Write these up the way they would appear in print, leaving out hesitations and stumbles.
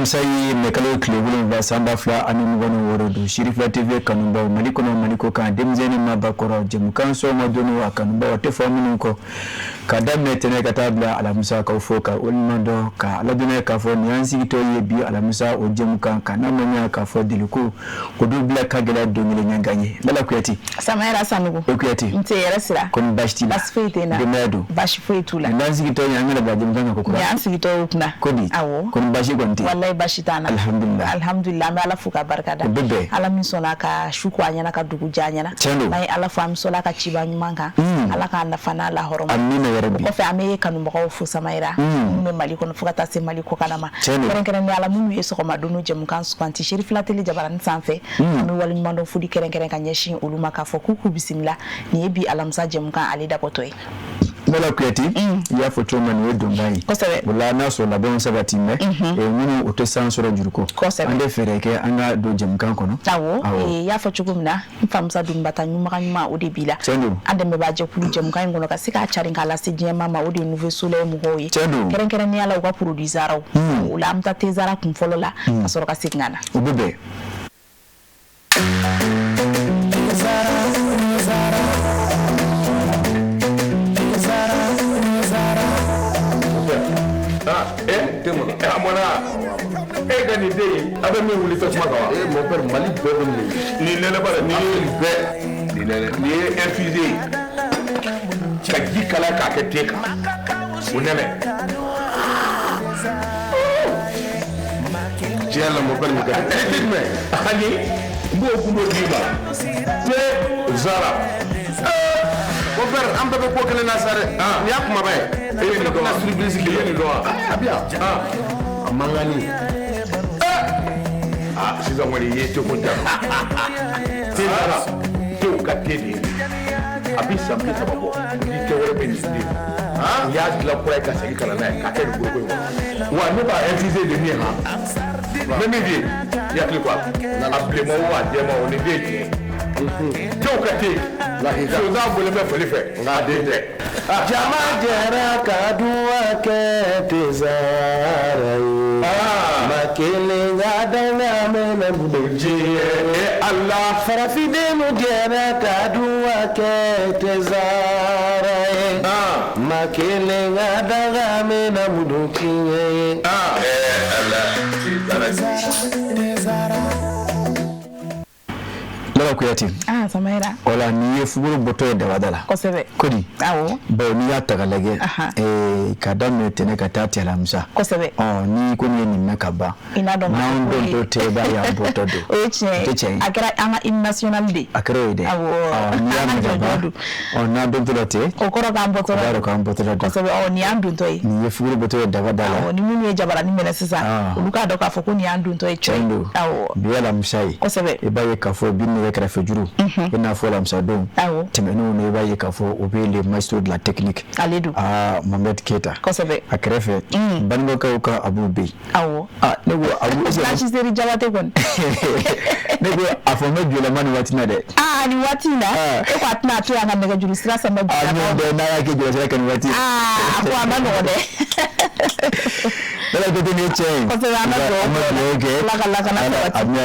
alamsayi mekalo klebulu ba samba fla ani mugano worodo shirifla tv kanumba maliko kan demzeni mabakoro jemukan so madono akanumba wate faminu ko kadam tene katabla alamsa ka foka ulmando ka aladuna ka fo nyansi to yebi alamsa o jemukan kanamanya ka fo diluko kodu bla ka gela dongile nyanganye bala kuyati samaira sanugo kuyati nte yerasira kon bashti basfeitena demedo bashfeitula nyansi to nyangala ba jemukan ko kura nyansi to kuna kodi awo kon bashi gonti wallahi bashitana alhamdulillah me ala fuka barkada bebe ala min sona ka shuku anyana ka dugu janyana mai ala fam sola ka ciba nyumanka ala ka nafana la horom amina ya rabbi ko fe ame kanu mako fu samaira me maliko no fukata se maliko kanama keren ala munu yeso ko madunu jemu kan squanti sheri flateli jabaran sanfe ame wal mando fudi keren ka nyeshin uluma ka fo kuku bismillah ni ebi alamsa jemu kan ali da kotoy mala kuyati ya foto man wedo ngai wala na so la bon sabati me e munu otesan so rajuruko ande fereke anga do jem kan kono tawo e ya foto gumna famsa dum bata nyuma ode bila ande me baje kulu jem kan ngono ka sika charin kala se jema ma ode nouveau soleil mu hoyi keren ni ala ko produire raw wala amta te zara kum folo la kasoro ka sigana ubebe Gani de abe mi wuli fa kuma kawa mon père Mali bebe ni nene bara ni infusé ka ji kala ka ke teka unene jela mon père mi gani me hani mbo kundo diba te zara mon père am bebe ko kele na sare ni akuma bay e ni do na surprise ki ni do abia amangani sisan wani ye to ko jaro tela to ka tedi abi sambi sababo ni ke wore be ni ya dila ko ka sagi kala na ka ke go go wa ne ba FCC de ni ha me bi ya kli kwa appelé mo wa de mo ni de to ka te la hija so za bole me felife nga de de jama jara kadua ke tezara makele gadana mena buji Allah farafide mujera kadua ke tezara makele gadana mena buji Allah kuyati samaira wala ni ye fuguru boto da wadala kosebe kodi awo ba ni ya tagalage kadam tene ka tati alamsa kosebe ni ko ni nakaba ina do na ndo do te ba ya boto do oche akara anga national day akara de awo ni ya mdaba na do do te okoro ka mboto do kosebe ni andu toy ni ye fuguru boto da wadala ni munu ye jabara ni mena sisa uluka do ka foko ni andu toy chendo awo biela mshai kosebe e ba ye ka fo binne kara fejuru ina fo lamsa do temenu ne ba ye ka fo obele maestro de la technique aledu Mohamed Keita kosebe akrefe bango ka abu be awo nego abu zachi seri jabate kon nego afome jula mani watina de ni watina e kwa tna to yanga nega juru sira sama de na yake jula sira kan watina kwa amano de Dala ko tene chen kosebe amado laka na amina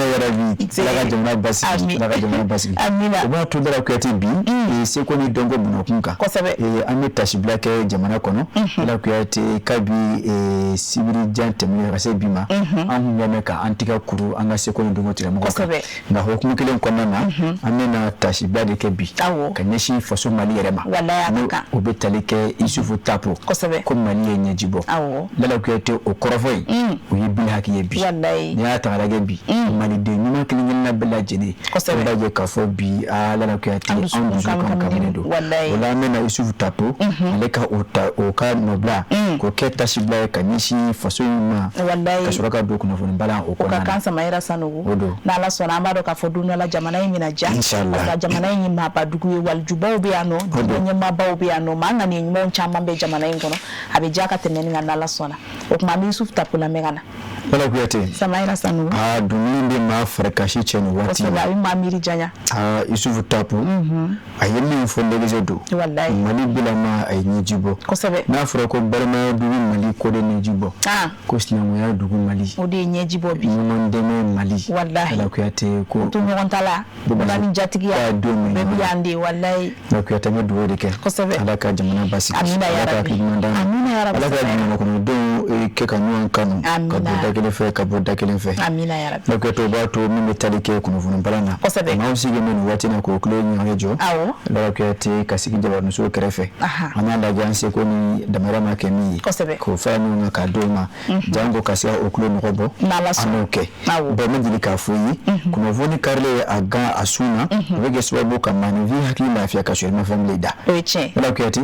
ya rabbi laka jamna basi amina ba to dala ko yati bi se ko ni dongo bunokunka kosebe ami tashi black jamana kono dala ko yati kabi sibiri jantemi rase bima an ngame ka antika kuru anga se ko ni dongo tira mo kosebe na hokumu kile kono na amina tashi black ke bi kanyeshi faso mali yerema wala aka obetalike isufu tapo kosebe ko mali yenyejibo dala ko yati o korofoi o yibil haki yebi wallahi ya ta ga bi mali de nyuma kilin na bela jene ba je ka fo bi ala ko yati an du kan kamendo wala mena isufu tapo aleka o ka nobla ko keta shibla kanyishi faso ma wallahi ka suraka do kuna fon bala o ko ka kansa maira sanugo na la sona amado ka fo dunu la jamana yimina ja ka jamana yimma ba dugu wal jubaw be ano dunye ma baw be ano manga ni nyimo chamba be jamana yingono abe jaka teneni na la sona o kuma mi isufu tapo la megana wala kuyate Samaira Sanu dumuni be ma farakashi chenu wati ko sabi ma miri janya isufu tapu ayemi fonde gezedo wallahi mali bila ma ay nyijibo ko sabe na fura ko barma dugu mali ko de nyijibo ko sinamu ya dugu mali o de nyijibo bi mon deme mali wallahi wala kuyate ko to nyon tala bani jatigi ya be yande wallahi wala kuyate me duwo de ke ko sabe alaka jamana basi amina ya rabbi amina ya rabbi alaka jamana ko do ke kanu kanu ka bodakele fe ka bodakele fe amina ya rabbi ko to ba to mi metalike ko no balana ma usige men wati na ko klo nyajo awo la kuyate kasigi jaba no so krefe ana da janse ko ni da marama ke mi ko fa no na ka do ma jango kasia o klo no robo anoke ba me dilika fuyi kuno voni karle aga asuna wege swabo kama ni vi hakili lafiya ka shirma family da la kuyate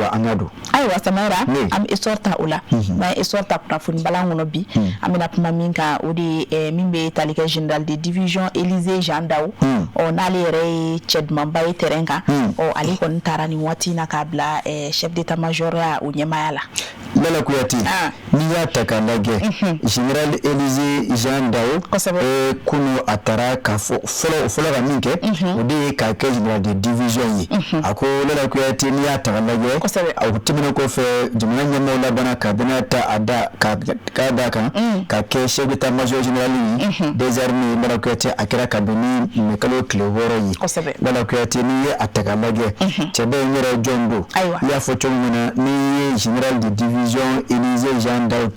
wa angado aiwa Samaira am isorta ula ma isorta prafun balango no bi amina puma minka odi mimbe talika general de division Élysée Jandao o nalere chedman bay terenga o ali kon tarani wati na kabla chef d'état-major ya unyemayala lala kuyati ni ya takalage general Élysée Jandao kuno atara ka folo ga minke odi ka ke general de division yi ako lala kuyati ni ya takalage au timina ko fe jumana nyama la bana ka bana ta ada ka da ka ke chef d'état-major général yi des armées lala kuyati akira ka bini mekalo kleworo yi lala kuyati ni ya takalage chebe nyere jombo ya fo chomuna ni general de division Élysée Jandao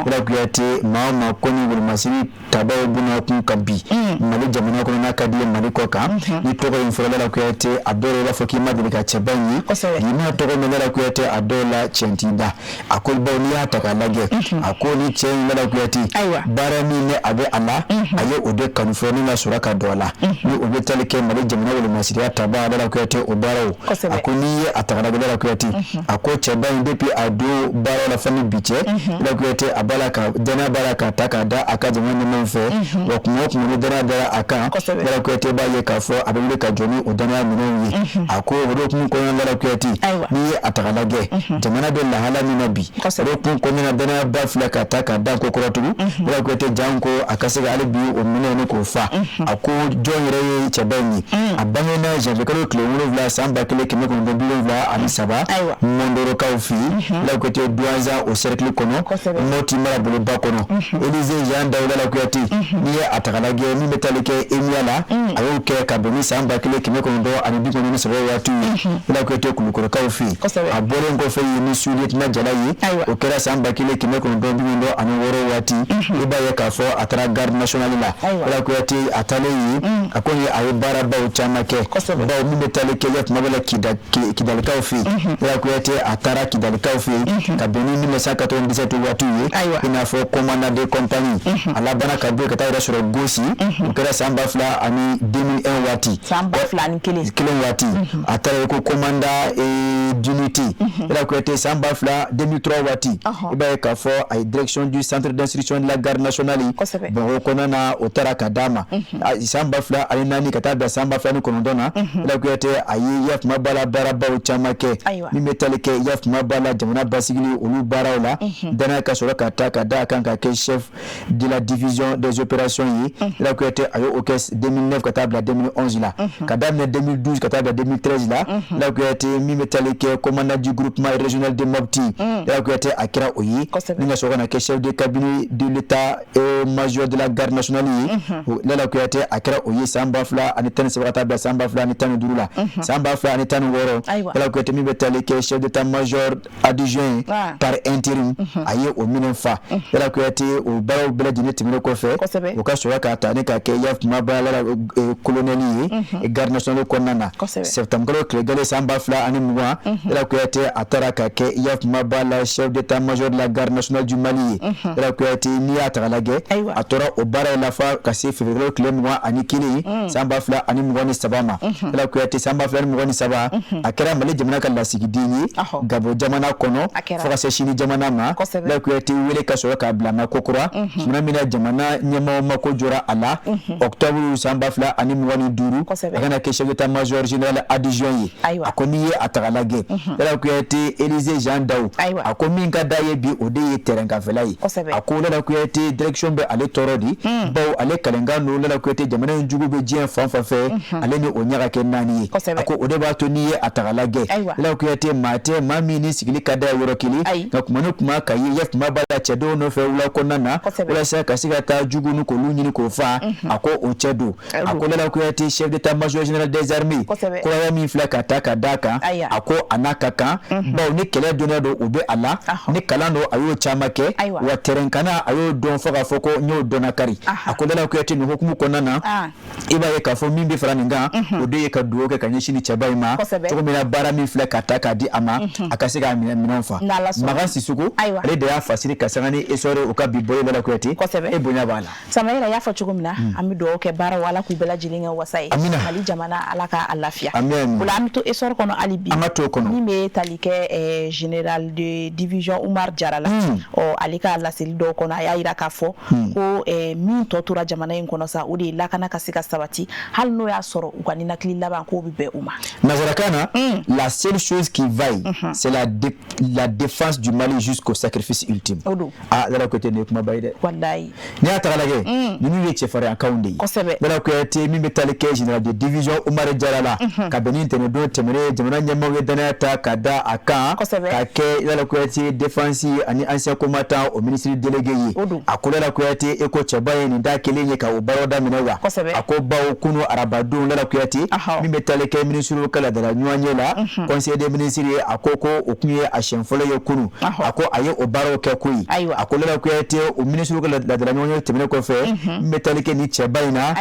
lala kuyati mama koni wul masiri tabaw buna kun kabi mali jamana ko na kadi mali ko ka ni togo info lala kuyati adoro la foki madilika chebanyi ni ma togo lala kuyati adola chentida akol bawni ya takalage akoli chen lala kuyati barani ne abe ala aye ode kanfoni na suraka dola ni obe talike mali jamana wul masiri taba lala kuyati obaro akoni atakalage lala kuyati ako chebanyi depi ado baro la fami biche lala kuyati abalaka dana baraka takada akaje ngani monfe wa kuma dana dara aka lala kuyati baye kafo abele ka joni odana minoni ako odo kuma ko lala kuyati ni atakalage jamana de la hala minabi ro ko na dana bafla ka takada ko koratu lala kuyati janko akasiga alibi o minene ko fa ako jonire chebanyi abange na javekalo klewuro vla samba kile kime ko ndobilo vla amisaba mondoro ka ofi lala kuyati duaza o cercle kono moti mara bolo bakono Élysée Jandao lala kuyati ni atakalage ni metalike emiala ayo ke kaboni samba kile kime ko ndo anibi ko ni sabo watu lala kuyati kulukoro ka ofi abole ngo fe ni sulit na jalayi o kera samba kile kime ko ndo bindo anworo wati iba ya kafo atara garde nationale la lala kuyati atale yi akoni ayo baraba o chamake ba ni metalike yat mabala kidalika ofi lala kuyati atara kidalika ofi kaboni ni mesaka to ndisa to watu ina fo commandant de compagnie ala bana kabwe kata ira sura gosi kera samba fla ani 2001 wati samba fla ni kile wati atara ko commandant d'unité ila ko ete samba fla 2003 wati iba ka fo ay direction du centre d'instruction de la garde nationale bon ko nana otara kadama samba fla ani nani kata da samba fla ni konondona ila ko ete ayi yaf mabala baraba o chamake ni metalike yaf mabala jamana basigili olu barawla dana ka sura kata kada kan ka ke chef de la division des opérations yi ila ko ete ayo okes 2009 kata bla 2011 la kada 2012 kata bla 2013 la ila ko ete mi metalike commandant du groupement régional de Mopti ila ko ete akira oyi ni na sura na ke chef de cabinet de l'état major de la garde nationale yi ila ko ete akira oyi samba fla ani tan kata bla samba fla ani tan durula samba fla ani tan woro ila ko ete mi metalike chef d'état major adjoint par intérim aye o minenfa ila ko ete o baraw bela dine timino ko fe o ka sura ka ta ne ka ke yaf mabala colonel yi garde nationale ko nana septembre ko gele samba fla ani mwa ila ko ete atara ka ke yaf mabala chef d'état major de la garde nationale du Mali ila ko ete ni atalage atora o bara la fa ka se février ko mwa ani kili samba fla ani mwa ni sabama ila ko ete samba fla ni mwa ni saba akara mali jamana ka la sigidini gabo jamana kono fa ɲɛsɛ sini jamana ma la kuyate wele ka sɔrɔ k'a bila na kokura jamana min na jamana ɲɛmaaw mako jɔra a la octobre san 2025 a kana kɛ chef d'état-major général adjoint ye a ko n'i ye a taga lajɛ la kuyate Élysée Jean Daou a ko min ka d'a ye bi o de ye terrain kanfɛla ye a ko la kuyate direction bɛ ale tɔɔrɔ di bawo ale kalenkan no la kuyate jamana in jugu bɛ diɲɛ fan fan fɛ ale ni o ɲaga kɛ naani ye a ko o de b'a to n'i ye a taga lajɛ la kuyate maa tɛ maa min ni sigili ka d'a ye yɔrɔ kelen nka kuma ni kuma ka ye ya kuma b'a la cɛdenw nɔfɛ wula kɔnɔna na walasa ka se ka taa jugu ni k'olu ɲini k'o fa a ko o cɛ don a ko la kuyate chef d'état-major général des armées kɔrɔya min filɛ ka taa ka d'a kan a ko a n'a ka kan bawo ni kɛlɛ donna don o bɛ a la ni kalan don a y'o caman kɛ wa terrain-kana a y'o dɔn fo k'a fɔ ko n y'o dɔnna kari a ko la kuyate nin hukumu kɔnɔna na i b'a ye k'a fɔ min bɛ fara nin kan o de ye ka dugawu kɛ ka ɲɛsin ni cɛba in ma cogo min na baara min filɛ ka taa k'a di a ma a ka se k'a minɛn fa Magan Sissoco ale de y'a fasiri ka sanga ni esore o ka bi bɔ la kuyate e bonya b'a la Samayira y'a fɔ cogo min na an bɛ dugawu kɛ baara wala k'u bɛɛ lajɛlen kɛ wasa ye Mali jamana ala ka a lafiya o la an bɛ to esore kɔnɔ hali bi min bɛ tali kɛ général de division Umar Jara la ale ka laseli dɔw kɔnɔ a y'a yira k'a fɔ ko min tɔ tora jamana in kɔnɔ sa o de ye lakana ka se ka sabati hali n'o y'a sɔrɔ u ka ninakili laban k'o bɛ bɛn u ma nanzarakan na la seule chose qui vaille c'est la défense du Mali jusqu'au sacrifice ultime la kuyate ne kuma bayi dɛ wallahi ni y'a taga lajɛ ninnu ye cɛfarinyankanw de ye la kuyate min bɛ tali kɛ général de division Umar Jara la ka bɛn ni ntɛnɛndon tɛmɛnen jamana ɲɛmaaw ye danaya ta ka da a kan ka kɛ la kuyate défense ani ancien combattant au ministre délégué ye a ko la kuyate e ko cɛba ye nin da kelen ye ka o baaraw daminɛ wa a ko bawo kunu arabadon la kuyate min bɛ tali kɛ ministre ka ladala ɲɔgɔn ye la conseil des ministres ye a ko o kun ye a siɲɛ fɔlɔ ye kunu a ko a ye o baaraw kɛ koyi a ko la kuyate o ministre ka ladala ɲɔgɔn ye tɛmɛnen kɔfɛ min bɛ tali kɛ ni cɛba in na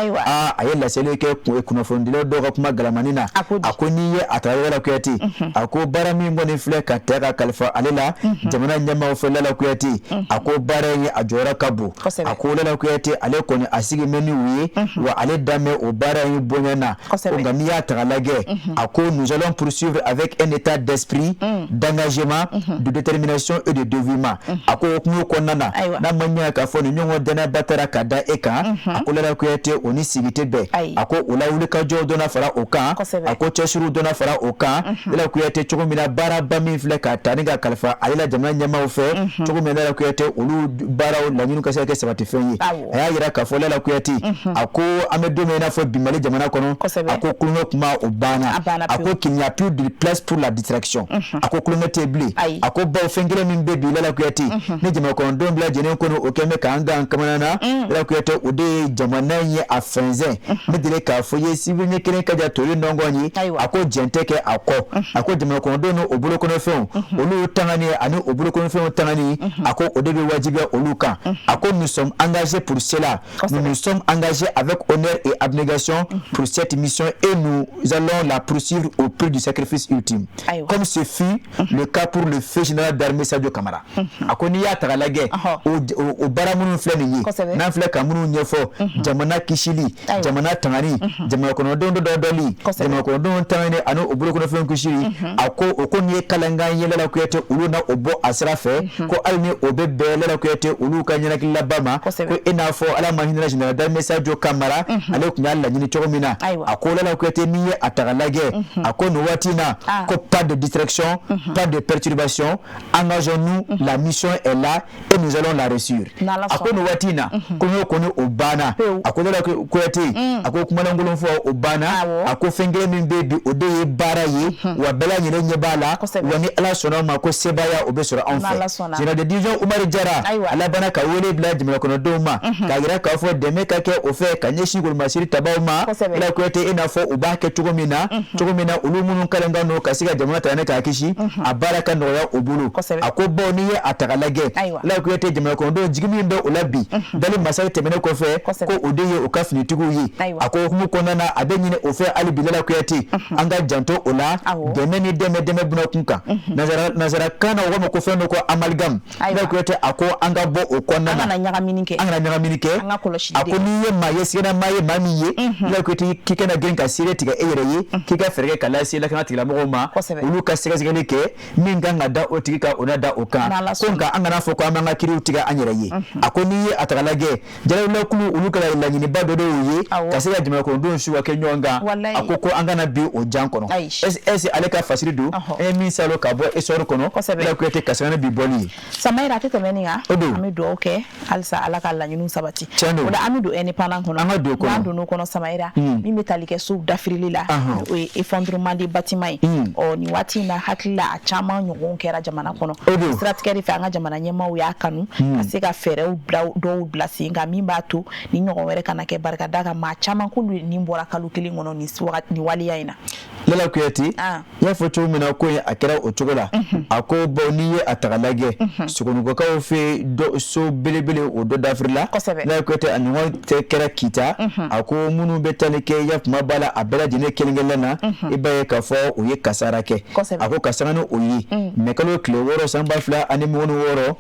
a ye laseli kɛ kunnafonidilaw dɔw ka kuma galamani na a ko n'i ye a taga la kuyate a ko baara min kɔni filɛ ka tɛ ka kalifa ale la jamana ɲɛmaaw fɛ la kuyate a ko baara in a jɔyɔrɔ ka bon a ko la kuyate ale kɔni a sigi mɛ ni u ye wa ale danbɛ o baara in bonya na nka n'i y'a taga lajɛ a ko nous allons poursuivre avec un état d'esprit d'engagement de détermination et de dévouement a ko hukumu kɔnɔna na n'a ma ɲɛ k'a fɔ nin ɲɔgɔn danaya taara ka da e kan a ko la kuyate o ni sigi tɛ bɛn a ko o la wulikajɔw donna fara o kan a ko cɛsiriw donna fara o kan la kuyate cogo min na baaraba min filɛ ka ta ni ka kalifa ale la jamana ɲɛmaaw fɛ cogo min na la kuyate olu baaraw laɲiniw ka se ka kɛ sabatifɛn ye a y'a yira k'a fɔ la kuyate a ko an bɛ don min i n'a fɔ bi Mali jamana kɔnɔ a ko kulonkɛ kuma o banna a ko qu'il n'y a plus de place pour la distraction a ko kulonkɛ tɛ bilen a ko bawo fɛn kelen min bɛ bi la kuyate ni jamana kɔnɔdenw bɛɛ lajɛlen kɔnɔ o kɛn bɛ k'an gan kamana na la kuyate o de ye jamana in ye a fɛnsɛn ne deli k'a fɔ ye sibiri ɲɛ kelen ka ja tori nɔngɔn ye a ko jɛn tɛ kɛ a kɔ a ko jamana kɔnɔdenw n'o bolokɔnɔfɛnw olu tangani ani o bolokɔnɔfɛnw tangani a ko o de bɛ wajibiya olu kan a ko nous sommes engagés pour cela nous nous sommes engagés avec honneur et abnégation pour cette mission et nous allons la poursuivre au prix du sacrifice ultime comme ce fut le cas pour le feu général d'armée Sadio Camara a ko n'i y'a taga lajɛ o baara minnu filɛ nin ye n'an filɛ ka minnu ɲɛfɔ jamana kisili jamana tangani jamana kɔnɔdenw dɔdɔli jamana kɔnɔdenw tangani ani o bolokɔnɔfɛnw kisili a ko o ko nin ye kalankan ye la kuyate olu na o bɔ a sira fɛ ko hali ni o bɛ bɛn la kuyate olu ka ɲɛnakili laban ma ko i n'a fɔ ala ma hinɛ général d'armée Sadio Camara ale tun y'a laɲini cogo min na a ko la kuyate n'i ye a taga lajɛ a ko nin waati in na ko pas de distraction pas de perturbation engageons-nous la mission est là et nous allons la réussir a ko nin waati in na ko n'o kɔni o banna a ko la kuyate a ko kumalankolon fɔ o banna a ko fɛn kelen min bɛ bi o de ye baara ye wa bɛɛ lajɛlen ɲɛ b'a la wa ni ala sɔnna o ma ko sebaya o bɛ sɔrɔ anw fɛ général de division Umar Jara ala bana ka wele bila jamana kɔnɔdenw ma k'a yira k'a fɔ dɛmɛ ka kɛ o fɛ ka ɲɛsin golomasiri tabaw ma ala kuyate i n'a fɔ u b'a kɛ cogo min na olu minnu kalenkan don ka se ka jamana ta ne k'a kisi a baara ka nɔgɔya o bolo a ko bawo n'i ye a taga lajɛ ala kuyate jamana kɔnɔdenw jigi min bɛ o la bi dali masa tɛmɛnen kɔfɛ ko o de ye u ka finitigiw ye a ko hukumu kɔnɔna na a bɛ ɲini o fɛ hali bi ala kuyate an ka janto o la dɛmɛ ni dɛmɛ buna kun kan nanzarakan na u b'a ma ko fɛn dɔ ko amalgame ala kuyate a ko an ka bɔ o kɔnɔna na an kana ɲagamini kɛ a ko n'i ye maa ye sigana maa ye maa min ye ala kuyate k'i kana girin ka seere tigɛ e yɛrɛ ye k'i ka fɛɛrɛ kɛ ka lase lakana tigilamɔgɔw ma olu ka sɛgɛsɛgɛli kɛ min kan ka da o tigi sigi ka ona da o kan ko nka an kana fɔ ko an ka kiriw tigɛ an yɛrɛ ye a ko ni ye a taga lajɛ jalawula kulu olu kɛra laɲini ba dɔ de ye ka se ka jamana kɔnɔdenw su ka kɛ ɲɔgɔn kan a ko an kana bi o jan kɔnɔ est-ce ale ka fasiri don min salo ka bɔ histoire kɔnɔ la kuyate kasana bi bɔli ye Samaira tɛ tɛmɛ nin kan an bɛ dugawu kɛ halisa ala ka laɲiniw sabati o la an bɛ don indépendant kɔnɔ an don n'o kɔnɔ Samaira min bɛ tali kɛ sow dafirili la o ye effondrement de bâtiment ye nin waati in na hakili la a caman ɲɔgɔn kɛra jamana kɔnɔ siratigɛ de fɛ an ka jamana ɲɛmaaw y'a kanu ka se ka fɛɛrɛw dɔw bila sen kan min b'a to ni ɲɔgɔn wɛrɛ kana kɛ barikada kan maa caman k'olu nin bɔra kalo kelen kɔnɔ nin waleya in na Lala Kuyate y'a fɔ cogo min na ko a kɛra o cogo la a ko baw n'i ye a taga lajɛ sogonugukaw fɛ so belebele o dɔ dafiri la Lala Kuyate a ɲɔgɔn tɛ kɛra kita a ko minnu bɛ tali kɛ yafuma b'a la a bɛɛ lajɛlen kelen-kelen na i b'a ye k'a fɔ o ye kasara kɛ a ko ka sanga ni o ye mais kalo tile 6 san 2026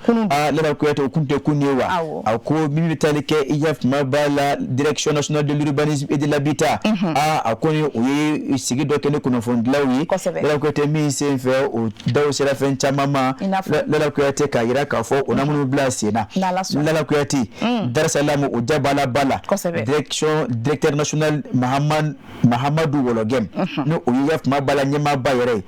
Lala Kuyate o kun tɛ kun ye wa a ko min bɛ tali kɛ yafuma b'a la direction nationale de l'urbanisme et de l'habitat a ko ni o ye sigi dɔ kɛ ni kunnafonidilaw ye Lala Kuyate min sen fɛ o daw sera fɛn caman ma Lala Kuyate k'a jira k'a fɔ o na minnu bila sen na Lala Kuyate Darussalam o jabala bala directeur national Mahamadu Wologem ni o ye yafuma bala ɲɛmaaba yɛrɛ ye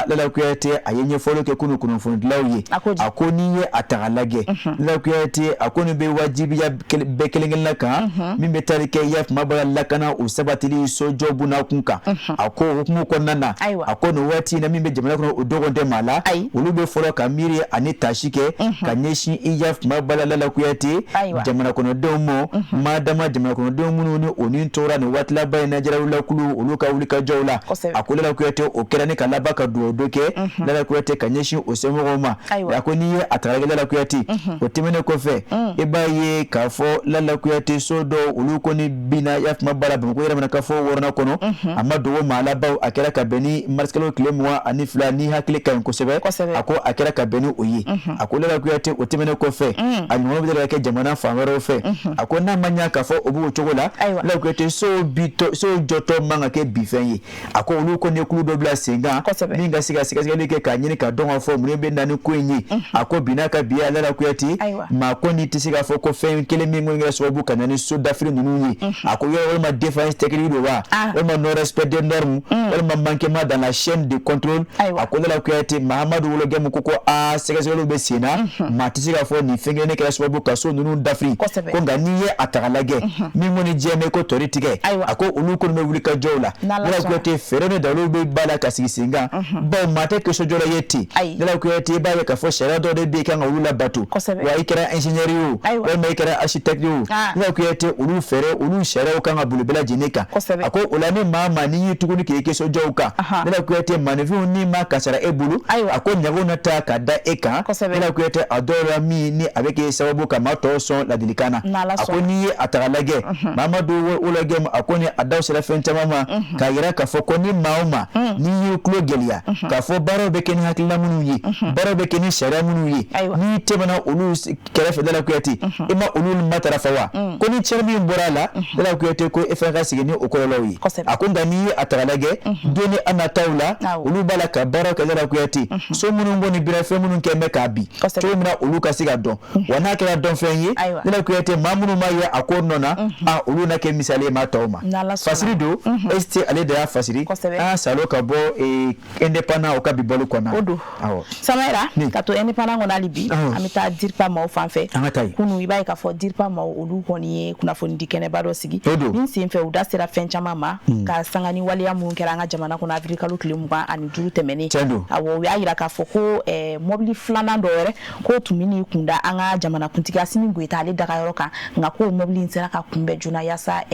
Lala Kuyate a ye ɲɛfɔli kɛ kunu kunnafonidilaw ye a ko n'i ye a taga lajɛ Lala Kuyate a ko nin bɛ wajibiya bɛɛ kelen-kelen la kan min bɛ tali kɛ yafuma bala lakana o sabatili sojɔ bunna kun kan a ko hukumu kɔnɔna na a ko nin waati na min bɛ jamana kɔnɔ o dɔgɔn tɛ maa la olu bɛ fɔlɔ ka miiri ani tasi kɛ ka ɲɛsin i yafuma bala Lala Kuyate jamana kɔnɔdenw ma madama jamana kɔnɔdenw minnu ni o ni tora nin waati laban in na jalawula kulu olu ka wuli ka jɔw la a ko Lala Kuyate o kɛra ni ka laban ka dugawu dɔ kɛ Lala Kuyate ka ɲɛsin o sɛmɔgɔw ma a ko n'i ye a taga lajɛ Lala Kuyate o tɛmɛnen kɔfɛ i b'a ye k'a fɔ Lala Kuyate so dɔw olu kɔni binna yafuma bala Bamakɔ yɛrɛ mana ka fɔ wɔɔrɔnan kɔnɔ a ma dogo maa labaw a kɛra ka bɛn ni marisikalo tile 22 ni hakili ka ɲi kosɛbɛ a ko a kɛra ka bɛn ni o ye a ko Lala Kuyate o tɛmɛnen kɔfɛ a ɲɔgɔn bɛ kɛ jamana fan wɛrɛw fɛ a ko n'a ma ɲa k'a fɔ o b'o cogo la Lala Kuyate so jɔtɔ man ka kɛ bifɛn ye a ko olu kɔni ye kulu dɔ bila sen kan min ka se ka sɛgɛsɛgɛli kɛ k'a ɲini ka dɔn ka fɔ mun bɛ na ni ko in ye a ko bi n'a ka bi Lala Kuyate maa kɔni tɛ se k'a fɔ ko fɛn kelen min kɛra sababu ka na ni so dafiri ninnu ye a ko yɔrɔ walima défaillance technique don wa walima non respect des normes walima manquement dans la chaîne de contrôle a ko Lala Kuyate Mahamadu Wologem ko sɛgɛsɛgɛliw bɛ sen na maa tɛ se k'a fɔ nin fɛn kelen kɛra sababu ka so ninnu dafiri ko nka n'i ye a taga lajɛ min kɔni jɛmɛ ko tori tigɛ a ko olu kɔni bɛ wuli ka jɔw la Lala Kuyate fɛɛrɛ ni dalilu bɛ ba la ka sigi sen kan bawo maa tɛ kɛso jɔla ye ten Lala Kuyate i b'a ye k'a fɔ sariya dɔ de bɛ yen kan ka olu labato wa i kɛra ingénieur ye o walima i kɛra architecte ye o Lala Kuyate olu fɛɛrɛ olu sariyaw kan ka boli bɛɛ lajɛlen kan a ko o la ni maa n'i y'i tuguni k'i kɛso jɔw kan Lala Kuyate maninfinw ni ma kasara e bolo a ko ɲago na ta ka da e kan Lala Kuyate a dɔw la min ni a bɛ kɛ sababu ka maa tɔw sɔn ladilikan na a ko n'i ye a taga lajɛ Mahamadu Wologem a ko ni a daw sera fɛn caman ma k'a yira k'a fɔ ko ni maa o maa n'i y'i tulo gɛlɛya k'a fɔ baaraw bɛ kɛ ni hakilina minnu ye baaraw bɛ kɛ ni sariya minnu ye n'i tɛmɛna olu kɛrɛfɛ Lala Kuyate i ma olu matarafa wa ko ni cɛ min bɔra a la Lala Kuyate ko e fɛn ka sigi ni o kɔlɔlɔw ye a ko nka n'i ye a taga lajɛ don ni a nataw la olu b'a la ka baaraw kɛ Lala Kuyate so minnu bɔ ni bira fɛn minnu kɛ bɛ k'a bi cogo min na olu ka se ka dɔn wa n'a kɛra dɔnfɛn ye Lala Kuyate maa minnu m'a ye a ko nɔ na olu na kɛ misali ye maa tɔw ma fasiri don est-ce ale de y'a fasiri salo ka bɔ indépendant o ka bi balo kɔnɔ o don Samaira ka to indépendant kɔnɔ hali bi an bɛ taa DIRPA maaw fan fɛ kunu i b'a ye k'a fɔ DIRPA maaw olu kɔni ye kunnafoni di kɛnɛba dɔ sigi min sen fɛ u da sera fɛn caman ma ka sanga ni waleya minnu kɛra an ka jamana kɔnɔ avril kalo tile 25 tɛmɛnen awɔ u y'a jira k'a fɔ ko mobili filanan dɔ wɛrɛ k'o tun bɛ n'i kunda an ka jamanakuntigi Asimi Goyita ale dagayɔrɔ kan nka k'o mobili in sera ka kunbɛn joona yaasa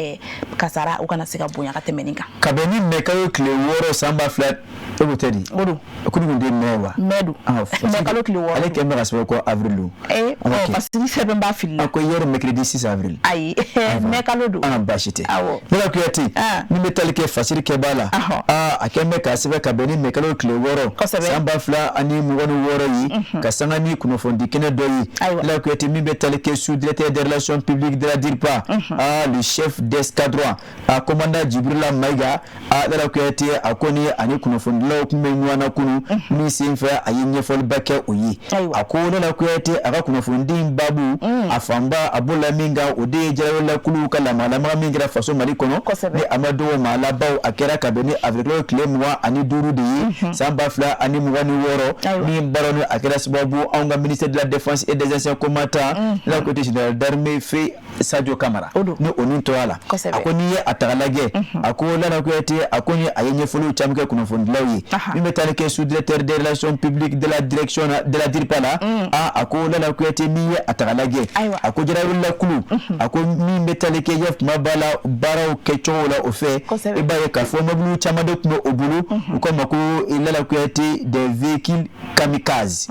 kasara u kana se ka bonya ka tɛmɛ nin kan ka bɛn ni mai kalo tile 6 san 2000 e ko tɛ di o don ko ni den mai wa mai don mai kalo tile 6 ale kɛmɛ ka sɛbɛn ko avril don parce que sɛbɛn b'a fili la a ko yɔrɔ mercredi 6 avril ayi mai kalo don baasi tɛ Lala Kuyate ni bɛ tali kɛ fasiri kɛ b'a la a kɛmɛ ka sɛbɛn ka bɛn ni mɛkɛlaw tile 6 san 2000 ani 26 yi ka sanga ni kunnafoni kɛnɛ dɔ yi la kuyate min bɛ tali kɛ sous-directeur des relations publiques de la DIRPA le chef d'escadron commandant Jibrila Maiga la kuyate a ko ni ani kunnafoni law kun bɛ ɲɔgɔn kunu min sen fɛ a ye ɲɛfɔliba kɛ o ye a ko la kuyate a ka kunnafoni di babu a fanba a bolola min kan o de ye jaraw kulu ka lamalama min kɛra faso Mali kɔnɔ ni Amadu Malabaw a kɛra ka bɛn ni avril tile 25 de ye san 2000 ani 26 min baroni a kɛra sababu anw ka ministère de la défense et des anciens combattants la côté général d'armée fait Sadio Kamara ni oni to ala a ko ni ye a taga lajɛ a ko la kuyate a ko ni a ye ɲɛfɔliw caman kɛ kunnafoni dilaw ye min bɛ tali kɛ sous-directeur des relations publiques de la direction de la DIRPA la a ko la kuyate ni ye a taga lajɛ a ko jarawula kulu a ko min bɛ tali kɛ yɛ kuma b'a la baaraw kɛcogo la o fɛ i b'a ye k'a fɔ mɔbiliw caman de tun bɛ o bolo u ko ma ko Lala Kuyate des véhicules kamikazes